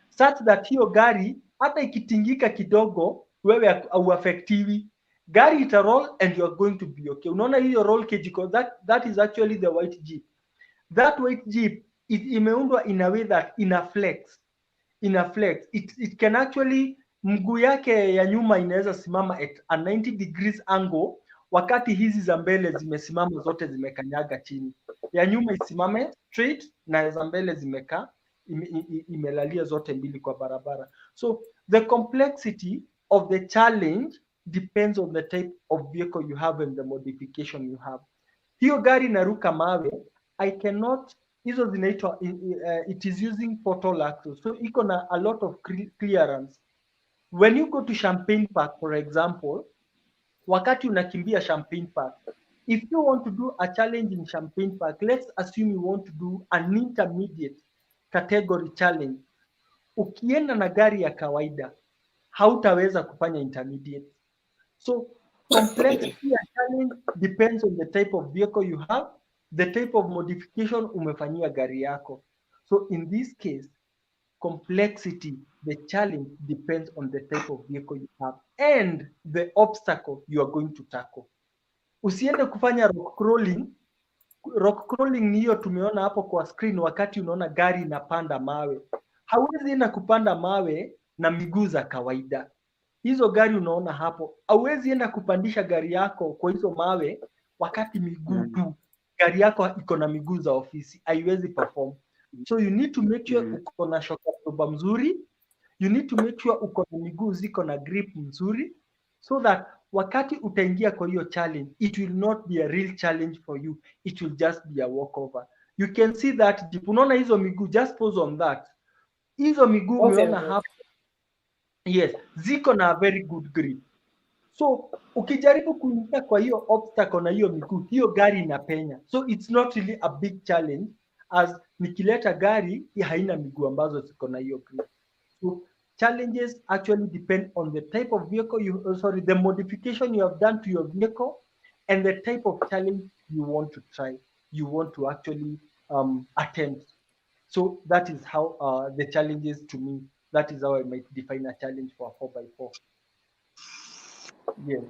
such that hiyo gari hata ikitingika kidogo wewe hauaffectiwi. gari ita roll and you are going to be okay. Unaona hiyo roll cage that is actually the white jeep. That white jeep imeundwa in a way that ina flex. It can actually, mguu yake ya nyuma inaweza simama at a 90 degrees angle, wakati hizi za mbele zimesimama zote zimekanyaga chini. Ya nyuma isimame straight na za mbele zimekaa imelalia zote mbili kwa barabara. So the complexity of the challenge depends on the type of vehicle you have and the modification you have. Hiyo gari naruka mawe, I cannot, hizo zinaitwa it is using portal axle, so iko na a lot of clearance. When you go to Champagne Park for example, wakati unakimbia Champagne Park, if you want to do a challenge in Champagne Park, let's assume you want to do an intermediate category challenge, ukienda na gari ya kawaida hautaweza kufanya intermediate. So complexity ya challenge depends on the type of vehicle you have, the type of modification umefanyia gari yako. So in this case, complexity, the challenge depends on the type of vehicle you have and the obstacle you are going to tackle. Usiende kufanya rock crawling. Rock crawling ni hiyo tumeona hapo kwa screen, wakati unaona gari inapanda mawe. Hauwezi enda kupanda mawe na miguu za kawaida. Hizo gari unaona hapo, hauwezi enda kupandisha gari yako kwa hizo mawe wakati miguu tu. Gari yako iko na miguu za ofisi, haiwezi perform. So you need to make sure uko na shock absorber mzuri, you need to make sure uko na miguu ziko na grip mzuri, so that wakati utaingia kwa hiyo challenge, it will not be a real challenge for you, it will just be a walkover. You can see that jeep, unaona hizo miguu, just pause on that. Hizo miguu umeona hapo, yes, ziko na a very good grip. So ukijaribu kuingia kwa hiyo obstacle na hiyo miguu, hiyo gari inapenya. So it's not really a big challenge as nikileta gari haina miguu ambazo ziko na hiyo grip. So challenges actually depend on the type of vehicle the modification you have done to your vehicle and the type of challenge you want to try, you want to actually attempt. So that is how the challenges, to me, that is how I might define a challenge for a 4x4. Yes.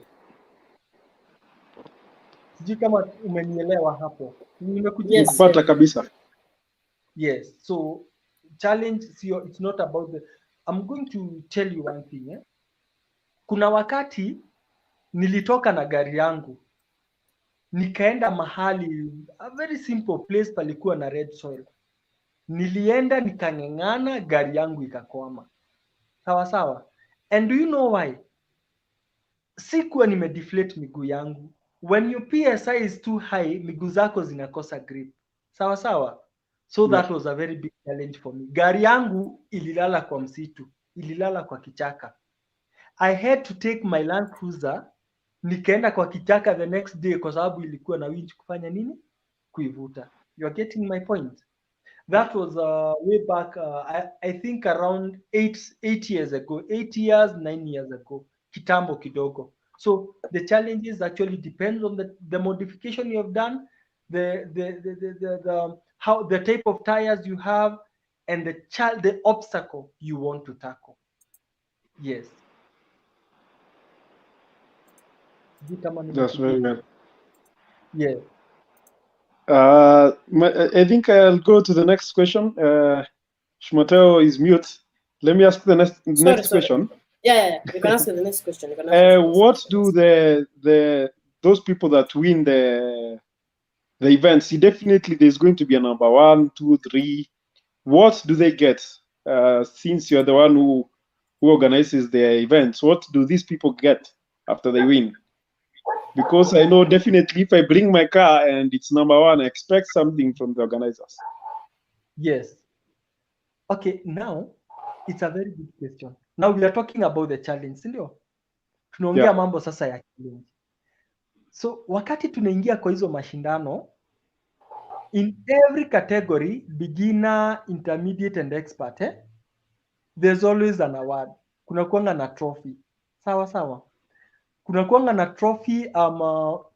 Sijui kama umenielewa hapo. Nimekupata kabisa. Yes. So challenge, it's not about the, I'm going to tell you one thing. Kuna wakati nilitoka na gari yangu nikaenda mahali, a very simple place, palikuwa na red soil. Nilienda nikang'ang'ana, gari yangu ikakwama. Sawa sawa. And do you know why? Sikuwa nimedeflate miguu yangu. When your PSI is too high, miguu zako zinakosa grip. Sawa sawa. So that was a very big challenge for me. Gari yangu ililala kwa msitu, ililala kwa kichaka. I had to take my Land Cruiser, nikaenda kwa kichaka the next day kwa sababu ilikuwa na winch kufanya nini? Kuivuta. You are getting my point? That was way back, I think around 8 years ago, 8 years, 9 years ago, kitambo kidogo. So the challenges actually depends on the modification you have done, how the type of tires you have, and the obstacle you want to tackle. Yes. That's very well. Yeah. I think I'll go to the next question. Shmateo is mute. Let me ask the next question. Yeah. You can ask the next question. What do those people that win the events? Definitely, there's going to be a number 1, 2, 3. What do they get? Since you're the one who organizes the events, what do these people get after they win? Because I know definitely if I bring my car and it's number 1, I expect something from the organizers. Yes. Okay, now it's a very good question. Now we are talking about the challenge, ndio? Tunaongea mambo sasa ya challenge. So wakati tunaingia kwa hizo mashindano, in every category, beginner, intermediate and expert, there's always an award. Kuna kuanga na trophy. Sawa sawa. Kuna kuanga na trophy,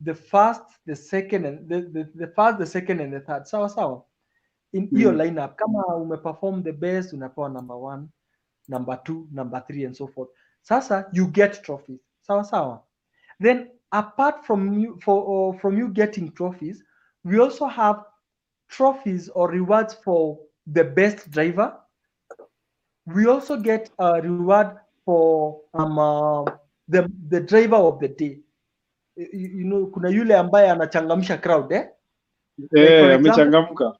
the first, the second, and the first, the second and the third. Sawa sawa. In hiyo lineup, kama umeperform the best, unapewa number 1, number 2, number 3 and so forth. Sasa you get trophies. Sawa sawa. Then apart from you getting trophies, we also have trophies or rewards for the best driver. We also get a reward for the driver of the day. You know, kuna yule ambaye anachangamsha crowd like for example amechangamka.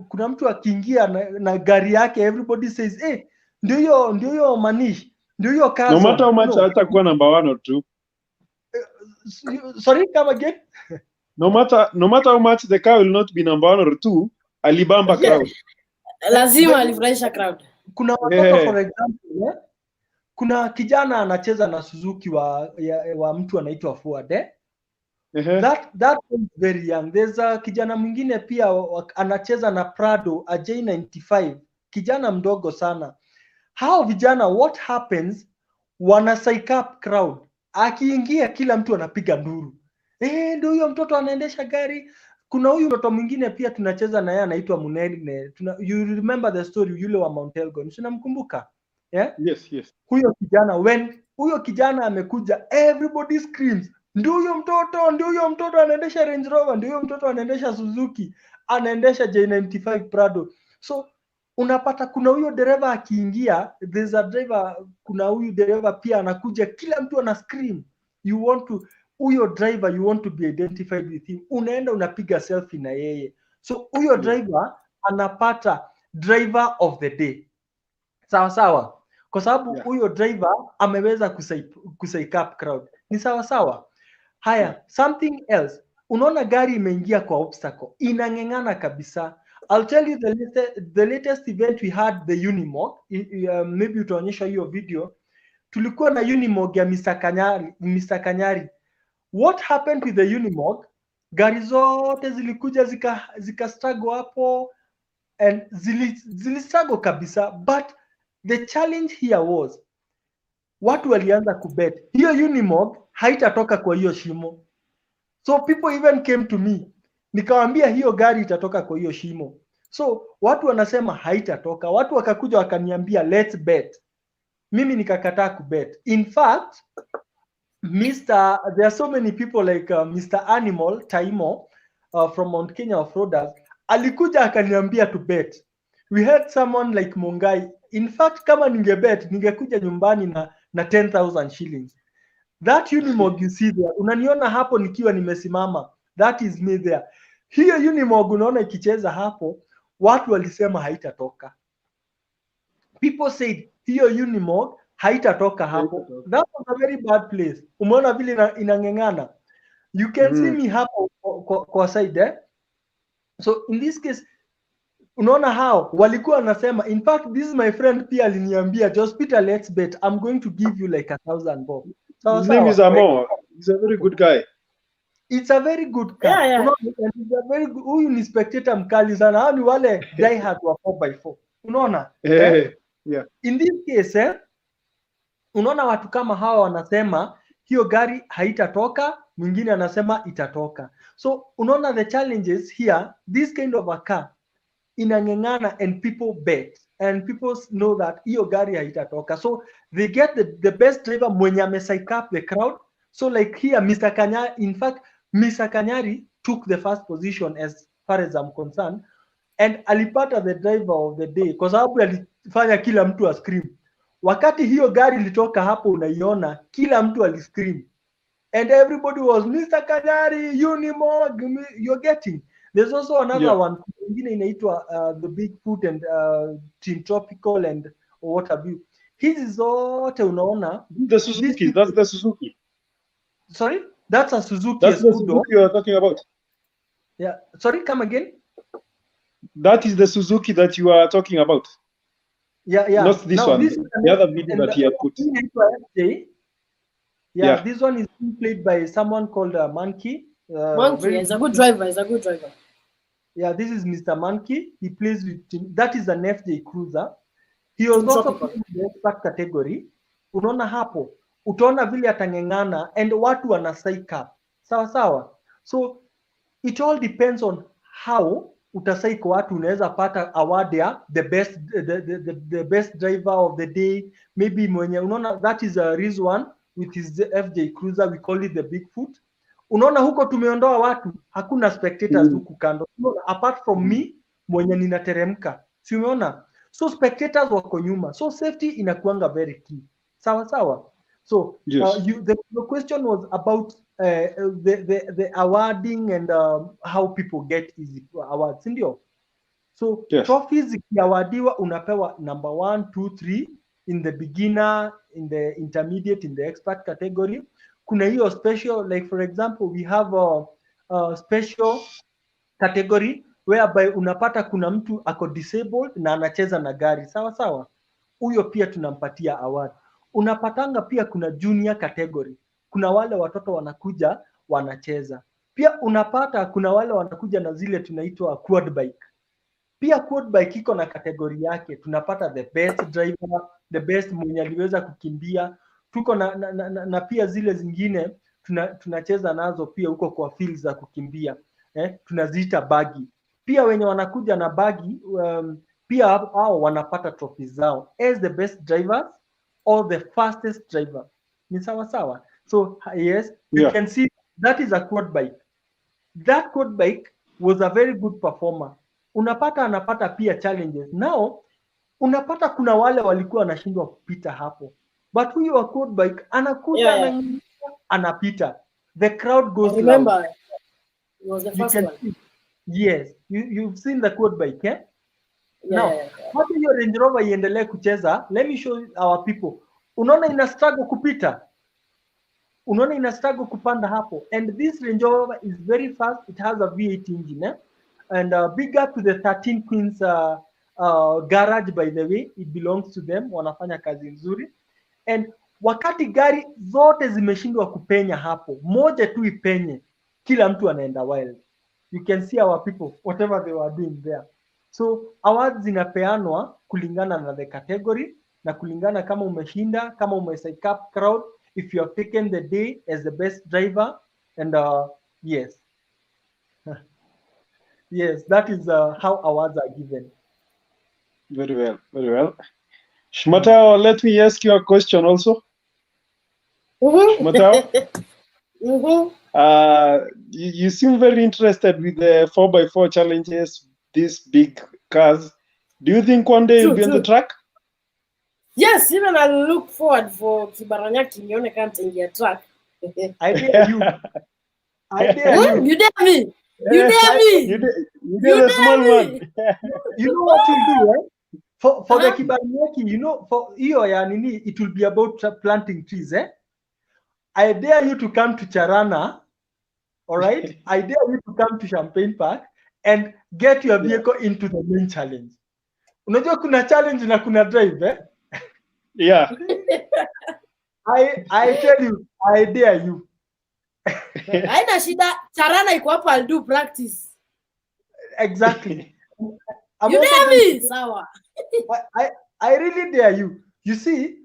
kuna mtu akiingia na gari yake, everybody says ndio hiyo Manish, ndio hiyo No Kazon. matter how much hatakuwa number 1 or 2. Sorry, come again. No matter how much the car will not be number 1 or 2, alibamba crowd. Lazima alifurahisha crowd. Kuna watoto for example, kuna kijana anacheza na Suzuki wa mtu anaitwa Ford that is very young. There's a kijana mwingine pia anacheza na Prado a J95, kijana mdogo sana. Hao vijana, what happens, wana psych up crowd. Akiingia kila mtu anapiga nduru, ndio huyo mtoto anaendesha gari. Kuna huyu mtoto mwingine pia tunacheza na yeye anaitwa Munene. You remember the story, yule wa Mount Elgon, unamkumbuka? Yes. Huyo kijana, when huyo kijana amekuja, everybody screams, ndio huyo mtoto anaendesha Range Rover, ndio huyo mtoto anaendesha Suzuki, anaendesha J95 Prado. So unapata kuna huyo dereva akiingia, there's a driver, kuna huyu dereva pia anakuja, kila mtu ana scream. Huyo driver you want to be identified with him, unaenda unapiga selfie na yeye. So huyo driver anapata driver of the day, sawa, kwa sababu huyo driver ameweza kusaik up crowd. Ni sawa. Haya, something else, unaona gari imeingia kwa obstacle, inang'eng'ana kabisa. I'll tell you the latest event we had, the Unimog. Maybe utaonyesha hiyo video. Tulikuwa na Unimog ya Mr. Kanyari. What happened with the Unimog? Gari zote zilikuja zika struggle hapo, and zili struggle kabisa, but the challenge here was watu walianza kubet hiyo Unimog haitatoka kwa hiyo shimo. So people even came to me, nikawambia hiyo gari itatoka kwa hiyo shimo. So watu wanasema haitatoka, watu wakakuja wakaniambia let's bet. Mimi nikakataa kubet. In fact, there are so many people like Mr. Animal Taimo from Mount Kenya Offroaders alikuja akaniambia to bet. We had someone like Mungai. In fact, kama ningebet ningekuja nyumbani na 10,000 shillings. That Unimog you see there, unaniona hapo nikiwa nimesimama, that is me there. Hiyo Unimog unaona ikicheza hapo, watu walisema haitatoka. People said hiyo Unimog haitatoka hapo. That was a very bad place. Umeona vile inang'eng'ana. You can see me hapo kwa side So in this case, unaona hao walikuwa wanasema, in fact this is my friend pia aliniambia, Josepeter, let's bet, I'm going to give you like 1,000 bob. His name is Amo. He's a very good guy. It's a very good car. Yeah. Huyu ni spectator mkali sana. Hao ni wale diehard wa 4x4. Unaona? Yeah. In this case, unaona watu kama hawa wanasema hiyo gari haitatoka, mwingine anasema itatoka. So unaona the challenges here, this kind of a car inang'eng'ana and people bet and people know that hiyo gari haitatoka. So they get the best driver mwenye amepsych up the crowd. So like here Mr. Kanyari, in fact Mr. Kanyari took the first position as far as I'm concerned, and alipata the driver of the day kwa sababu alifanya kila mtu a scream. Wakati hiyo gari ilitoka hapo, unaiona kila mtu aliscream and everybody was Mr. Kanyari, Unimog, you're getting. There's also another one ingine inaitwa the Bigfoot and Team Tropical and what have you. Hizi zote unaona the Suzuki, that's the Suzuki. Sorry, that's a Suzuki. That's the Suzuki you are talking about. Yeah, sorry, come again. That is the Suzuki that you are talking about. Yeah. Not this one. The other video that he had put. Yeah, this one is being played by someone called Monkey. Monkey is a good driver. Yeah, this is Mr. Monkey. He plays with that is an FJ Cruiser. He was also playing in the expert category. Unaona hapo, utaona vile atang'eng'ana and watu wana psych up. Sawa. So it all depends on how utasaik watu. Unaweza pata award ya the best driver of the day, maybe mwenye unaona that is a reason with his FJ Cruiser, we call it the Bigfoot. Unaona huko tumeondoa watu, hakuna spectators huku kando. Unaona, apart from me mwenye ninateremka. Si umeona? So spectators wako nyuma. So safety inakuanga very key. Sawa sawa. So Yes. the question was about the awarding and how people get easy awards, ndio? So Yes. trophies zikiawadiwa unapewa number 1, 2, 3 in the beginner, in the intermediate, in the expert category. Kuna hiyo special, like for example we have a special category whereby unapata kuna mtu ako disabled na anacheza na gari, sawa sawa, huyo pia tunampatia award. Unapatanga pia kuna junior category, kuna wale watoto wanakuja wanacheza. Pia unapata kuna wale wanakuja na zile tunaitwa quad bike. Pia quad bike iko na kategori yake, tunapata the best driver, the best mwenye aliweza kukimbia. Tuko na pia zile zingine tunacheza nazo pia huko kwa fields za kukimbia, tunaziita bagi. Pia wenye wanakuja na bagi pia hao wanapata trophy zao as the best drivers or the fastest driver. Ni sawa sawa. So yes, you can see that is a quad bike. That quad bike was a very good performer. Unapata anapata pia challenges. Now unapata kuna wale walikuwa wanashindwa kupita hapo, but huyu wa quad bike anakuja anapita. The crowd goes loud. Remember, it was the first one. See. Yes, you've seen the quad bike, eh? Yeah, Now, hata hiyo Range Rover iendelee kucheza, let me show our people. Unaona ina struggle kupita. Unaona ina struggle kupanda hapo, and this Range Rover is very fast. It has a V8 engine, eh? And big up to the 13 Queens garage, by the way, it belongs to them. Wanafanya kazi nzuri, and wakati gari zote zimeshindwa kupenya hapo, moja tu ipenye, kila mtu anaenda wild. You can see our people whatever they were doing there. So awards zinapeanwa kulingana na the category na kulingana kama umeshinda, kama umesike up crowd, if you have taken the day as the best driver, and yes. Yes, that is how awards are given. Very well, very well. Shmatao, let me ask you a question also. Shmatao, you seem very interested with the 4x4 challenges, these big cars. Do you think one day you'll be on the track? Yes, even I look forward for Kibaranyaki nione kama nitaingia track. I dare you. I dare you. You dare me. You dare me. You dare the small one. You know what you'll do, eh? For the Kibaranyaki, you know, for hiyo ya nini, it will be about planting trees, eh? I dare you to come to Charana, all right? I dare you to come to Champagne Park and get your vehicle into the main challenge. Unajua kuna challenge na kuna drive, eh? Yeah. I tell you, I dare you. Haina shida, Charana iko hapo, I'll do practice. Exactly. You dare me, sawa. I really dare you. You see,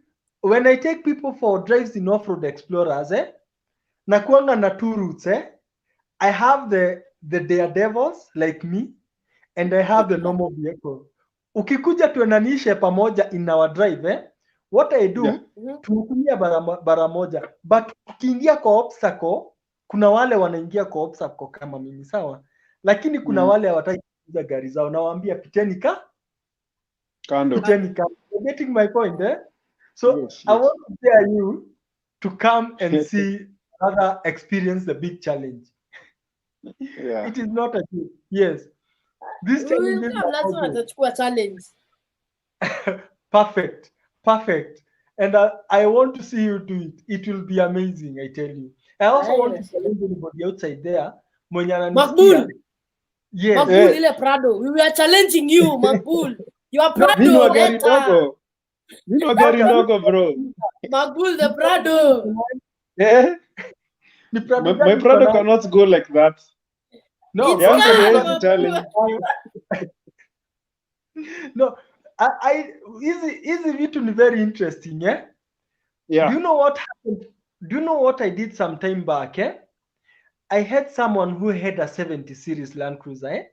when I take people for drives in off-road explorers, nakuanga na two routes, I have the daredevils like me, and I have the normal vehicle. Ukikuja tuenanishe pamoja in our drive, what I do, tunatumia bara moja, but ukiingia kwa obstacle, kuna wale wanaingia kwa obstacle kama mimi, sawa? Lakini kuna wale hawataki kuuza gari zao, nawaambia piteni kando. You're getting my point, eh? So yes. I want to dare you to come and see rather experience the big challenge. Yeah. It is not a joke. Yes. This challenge. Perfect. And I want to see you do it. It will be amazing, I tell you. I also want to challenge anybody outside there. Makbul. Yes. Makbul ile Prado. We were challenging you, Makbul. You are Prado. You know gari ndogo, bro. Makbul the Prado. Yeah. My Prado cannot go like that. No, it's challenge. No, easy vitu ni very interesting, eh? Yeah. Do you know what happened? Do you know what I did some time back, eh? I had someone who had a 70 series Land Cruiser, eh?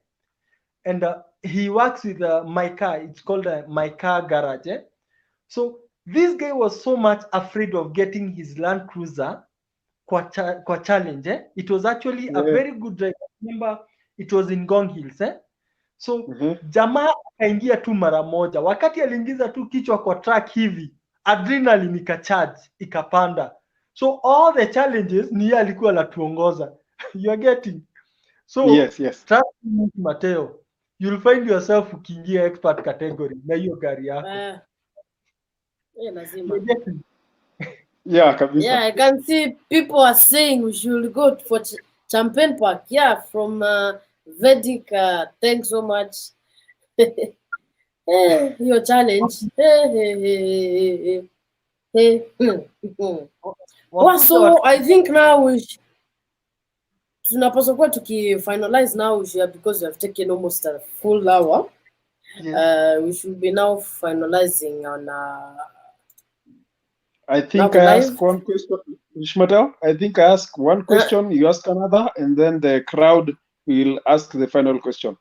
And he works with my car. It's called my car garage, eh? So This guy was so much afraid of getting his Land Cruiser kwa challenge. It was actually a very good drive. Remember, it was in Gong Hills. So jamaa akaingia tu mara moja. Wakati aliingiza tu kichwa kwa track hivi, adrenaline ikacharge, ikapanda. So all the challenges ni yeye alikuwa anatuongoza. You are getting. So trust me, Mateo, you'll find yourself ukiingia expert category na hiyo gari yako. Lazima. Yeah, kabisa. Yeah, I can see people are saying we should go for Champagne Park. Yeah, from Vedic. Thanks so much. Your challenge. So I think now tunapaswa kuwa tuki-finalize now because we have taken almost a full hour. We should be now finalizing on I think I asked one question, Ishmael. I think I asked one question, you ask another, and then the crowd will ask the final question.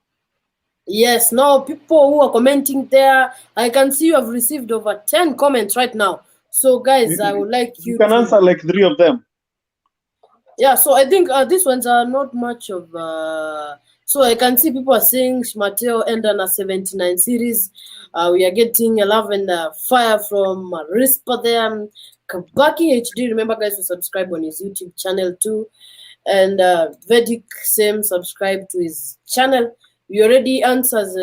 Yes, no, people who are commenting there, I can see you have received over 10 comments right now. So guys, I would like you can answer like 3 of them. Yeah, so I think these ones are not much of so I can see people are saying Mateo end on a 79 series. We are getting 11 fire from Rispa there. Kabaki HD, remember guys to subscribe on his YouTube channel too. And Vedic, same, subscribe to his channel. We already answered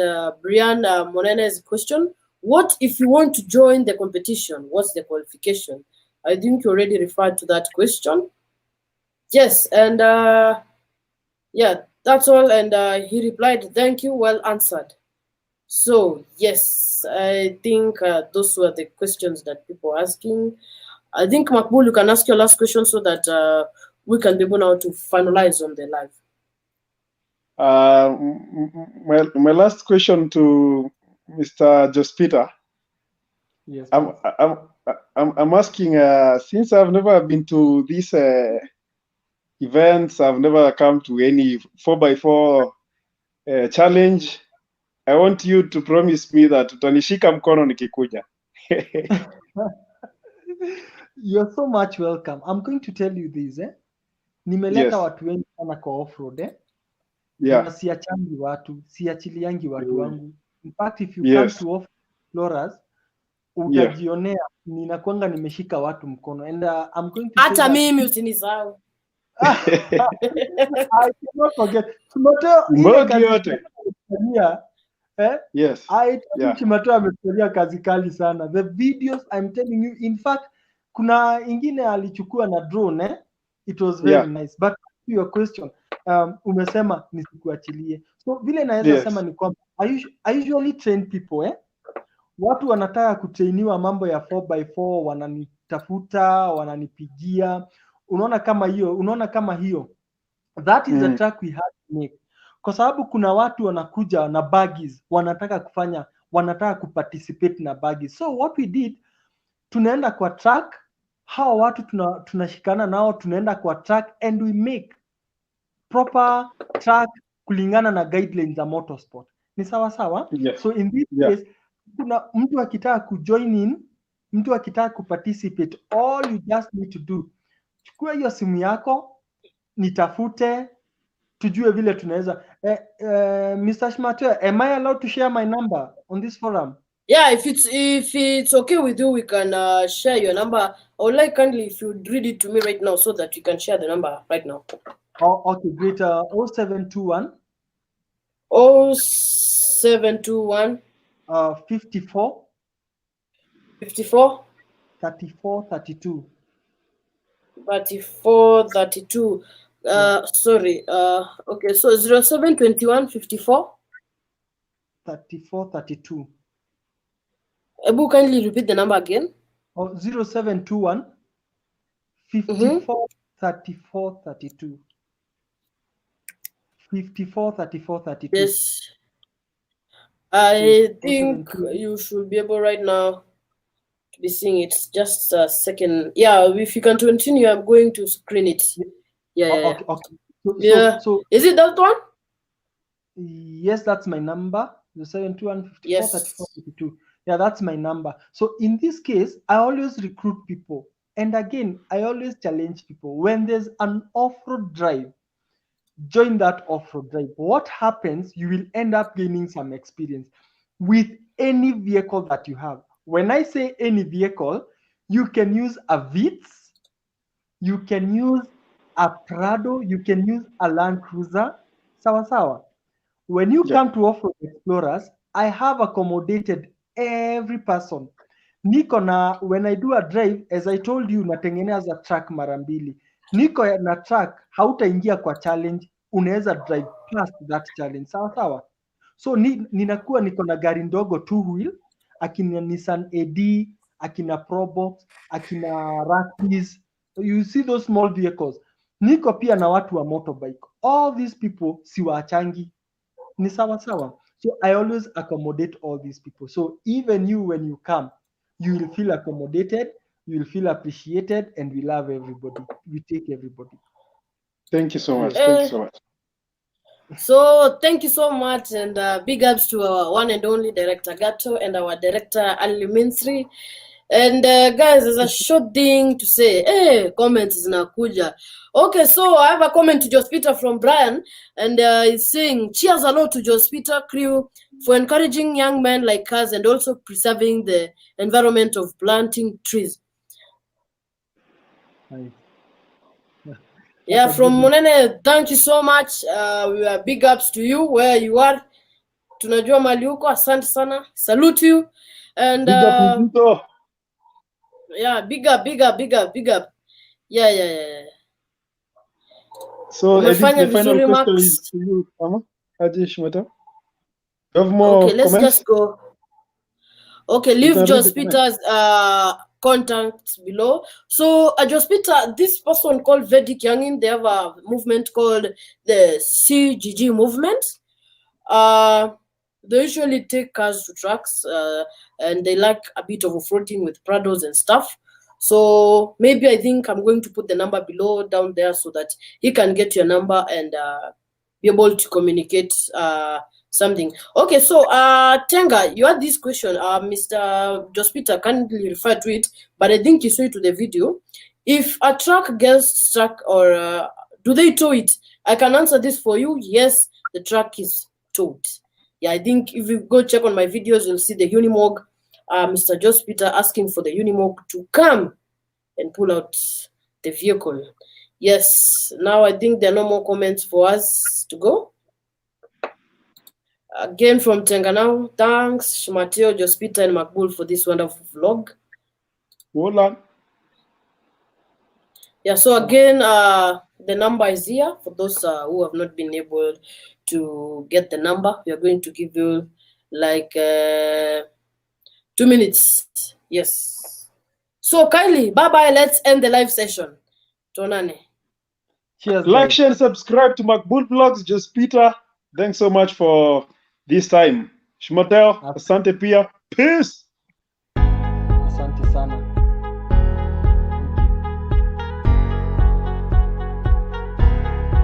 Brian Monene's question. What if you want to join the competition? What's the qualification? I think you already referred to that question. Yes, and yeah, that's all. And he replied, thank you, well answered. So, yes, I think those were the questions that people were asking. I think, Makbul, you can ask your last question so that we can be able now to finalize on the live. My last question to Mr. Josepeter. Yes. I'm asking, since I've never been to these events, I've never come to any 4x4 challenge. I want you to promise me that utanishika mkono nikikuja. You're so much welcome. I'm going to tell you this. Nimeleta watu wengi sana kwa offroad. Na siachiliangi watu wangu. In fact, if you come to Offroad Explorers, utajionea ninakuanga nimeshika watu mkono. And I'm going to hata mimi usinisahau. I cannot forget. Chimato amefanyia kazi kali sana. The videos, I'm telling you, in fact, kuna ingine alichukua na drone. It was very nice. But to your question, umesema nisikuachilie. So vile naweza sema ni kwamba I usually train people. Watu wanataka kutrainiwa mambo ya 4x4, wananitafuta, wananipigia. Unaona kama hiyo. That is the track we have to make. Kwa sababu kuna watu wanakuja na buggies, wanataka kuparticipate na buggies. So what we did, tunaenda kwa track, hawa watu tunashikana nao, tunaenda kwa track and we make proper track kulingana na guidelines za motorsport. Ni sawa sawa? So in this case, kuna mtu akitaka kujoin in, mtu akitaka kuparticipate, all you just need to do, chukua hiyo simu yako, nitafute, tujue vile tunaweza. Mr. Shmateo, am I allowed to share my number on this forum? Yeah, if it's okay with you, we can share your number. I would like kindly if you read it to me right now so that we can share the number right now. Oh, okay, great. 0721 0721 54 54 34 32 34 32. Sorry. Okay, so 0721 54 34 32. Abu, kindly repeat the number again. 0721 54 34 32. 54 34 32. Yes. I think you should be able right now to be seeing it. Just a second. Yeah, if you can continue, I'm going to screen it. Yeah. Okay. So is it that one? Yes, that's my number. 0721 54 34 32. Yeah, that's my number. So in this case, I always recruit people. And again, I always challenge people. When there's an off-road drive, join that off-road drive. What happens? You will end up gaining some experience with any vehicle that you have. When I say any vehicle, you can use a Vitz, you can use a Prado, you can use a Land Cruiser. Sawa sawa. When you come to Off-Road Explorers, I have accommodated every person. Niko na, when I do a drive, as I told you, natengeneza track mara mbili. Niko na track, hautaingia kwa challenge, unaweza drive past that challenge. Sawa sawa. So ninakuwa niko na gari ndogo two wheel, akina Nissan AD, akina Probox, akina Rockies. You see those small vehicles. Niko pia na watu wa motorbike. All these people siwaachangi, ni sawa sawa. So I always accommodate all these people. So even you, when you come, you will feel accommodated, you will feel appreciated, and we love everybody. We take everybody. Thank you so much. Thank you so much. So thank you so much, and big ups to our one and only director Gato and our director Ali Minsri. And guys, there's a short thing to say. Hey, comments zinakuja. Okay, so I have a comment to josepeter from Brian, and he's saying, cheers a lot to josepeter crew for encouraging young men like us and also preserving the environment of planting trees. Nice. Yeah, from Monene, thank you so much. We are big ups to you where you are. Tunajua mali uko, asante sana. Salute you. And Big up, Mzito. yeah, big up. Yeah. So I think Umefanya the final vizuri, question Max. is to you, Ama. Haji Shmata. You have more Okay, let's comments? just go. Okay, You leave can read the josepeter's contact below. So josepeter, this person called Vedic Youngin, they have a movement called the CGG movement. They usually take cars to tracks, and they like a bit of off-roading with Prados and stuff. So maybe I think I'm going to put the number below down there so that he can get your number and be able to communicate something. Okay, so Tenga, you had this question. Mr. josepeter kindly refer to it, but I think you saw it to the video. If a truck gets stuck, or do they tow it? I can answer this for you. Yes, the truck is towed. Yeah, I think if you go check on my videos, you'll see the Unimog, Mr. josepeter asking for the Unimog to come and pull out the vehicle. Yes, now I think there are no more comments for us to go. Again from Tenganau, thanks Shmateo, josepeter, and Makbul for this wonderful vlog. Hold on. Yeah, so again, the number is here for those who have not been able to get the number. We are going to give you like 2 minutes. Yes. So Kylie, bye-bye. Let's end the live session. Tonane. Cheers, Like, guys. share, and subscribe to Makbul Vlogs. josepeter, thanks so much for this time. Shmata, Asante Pia. Peace. Asante sana.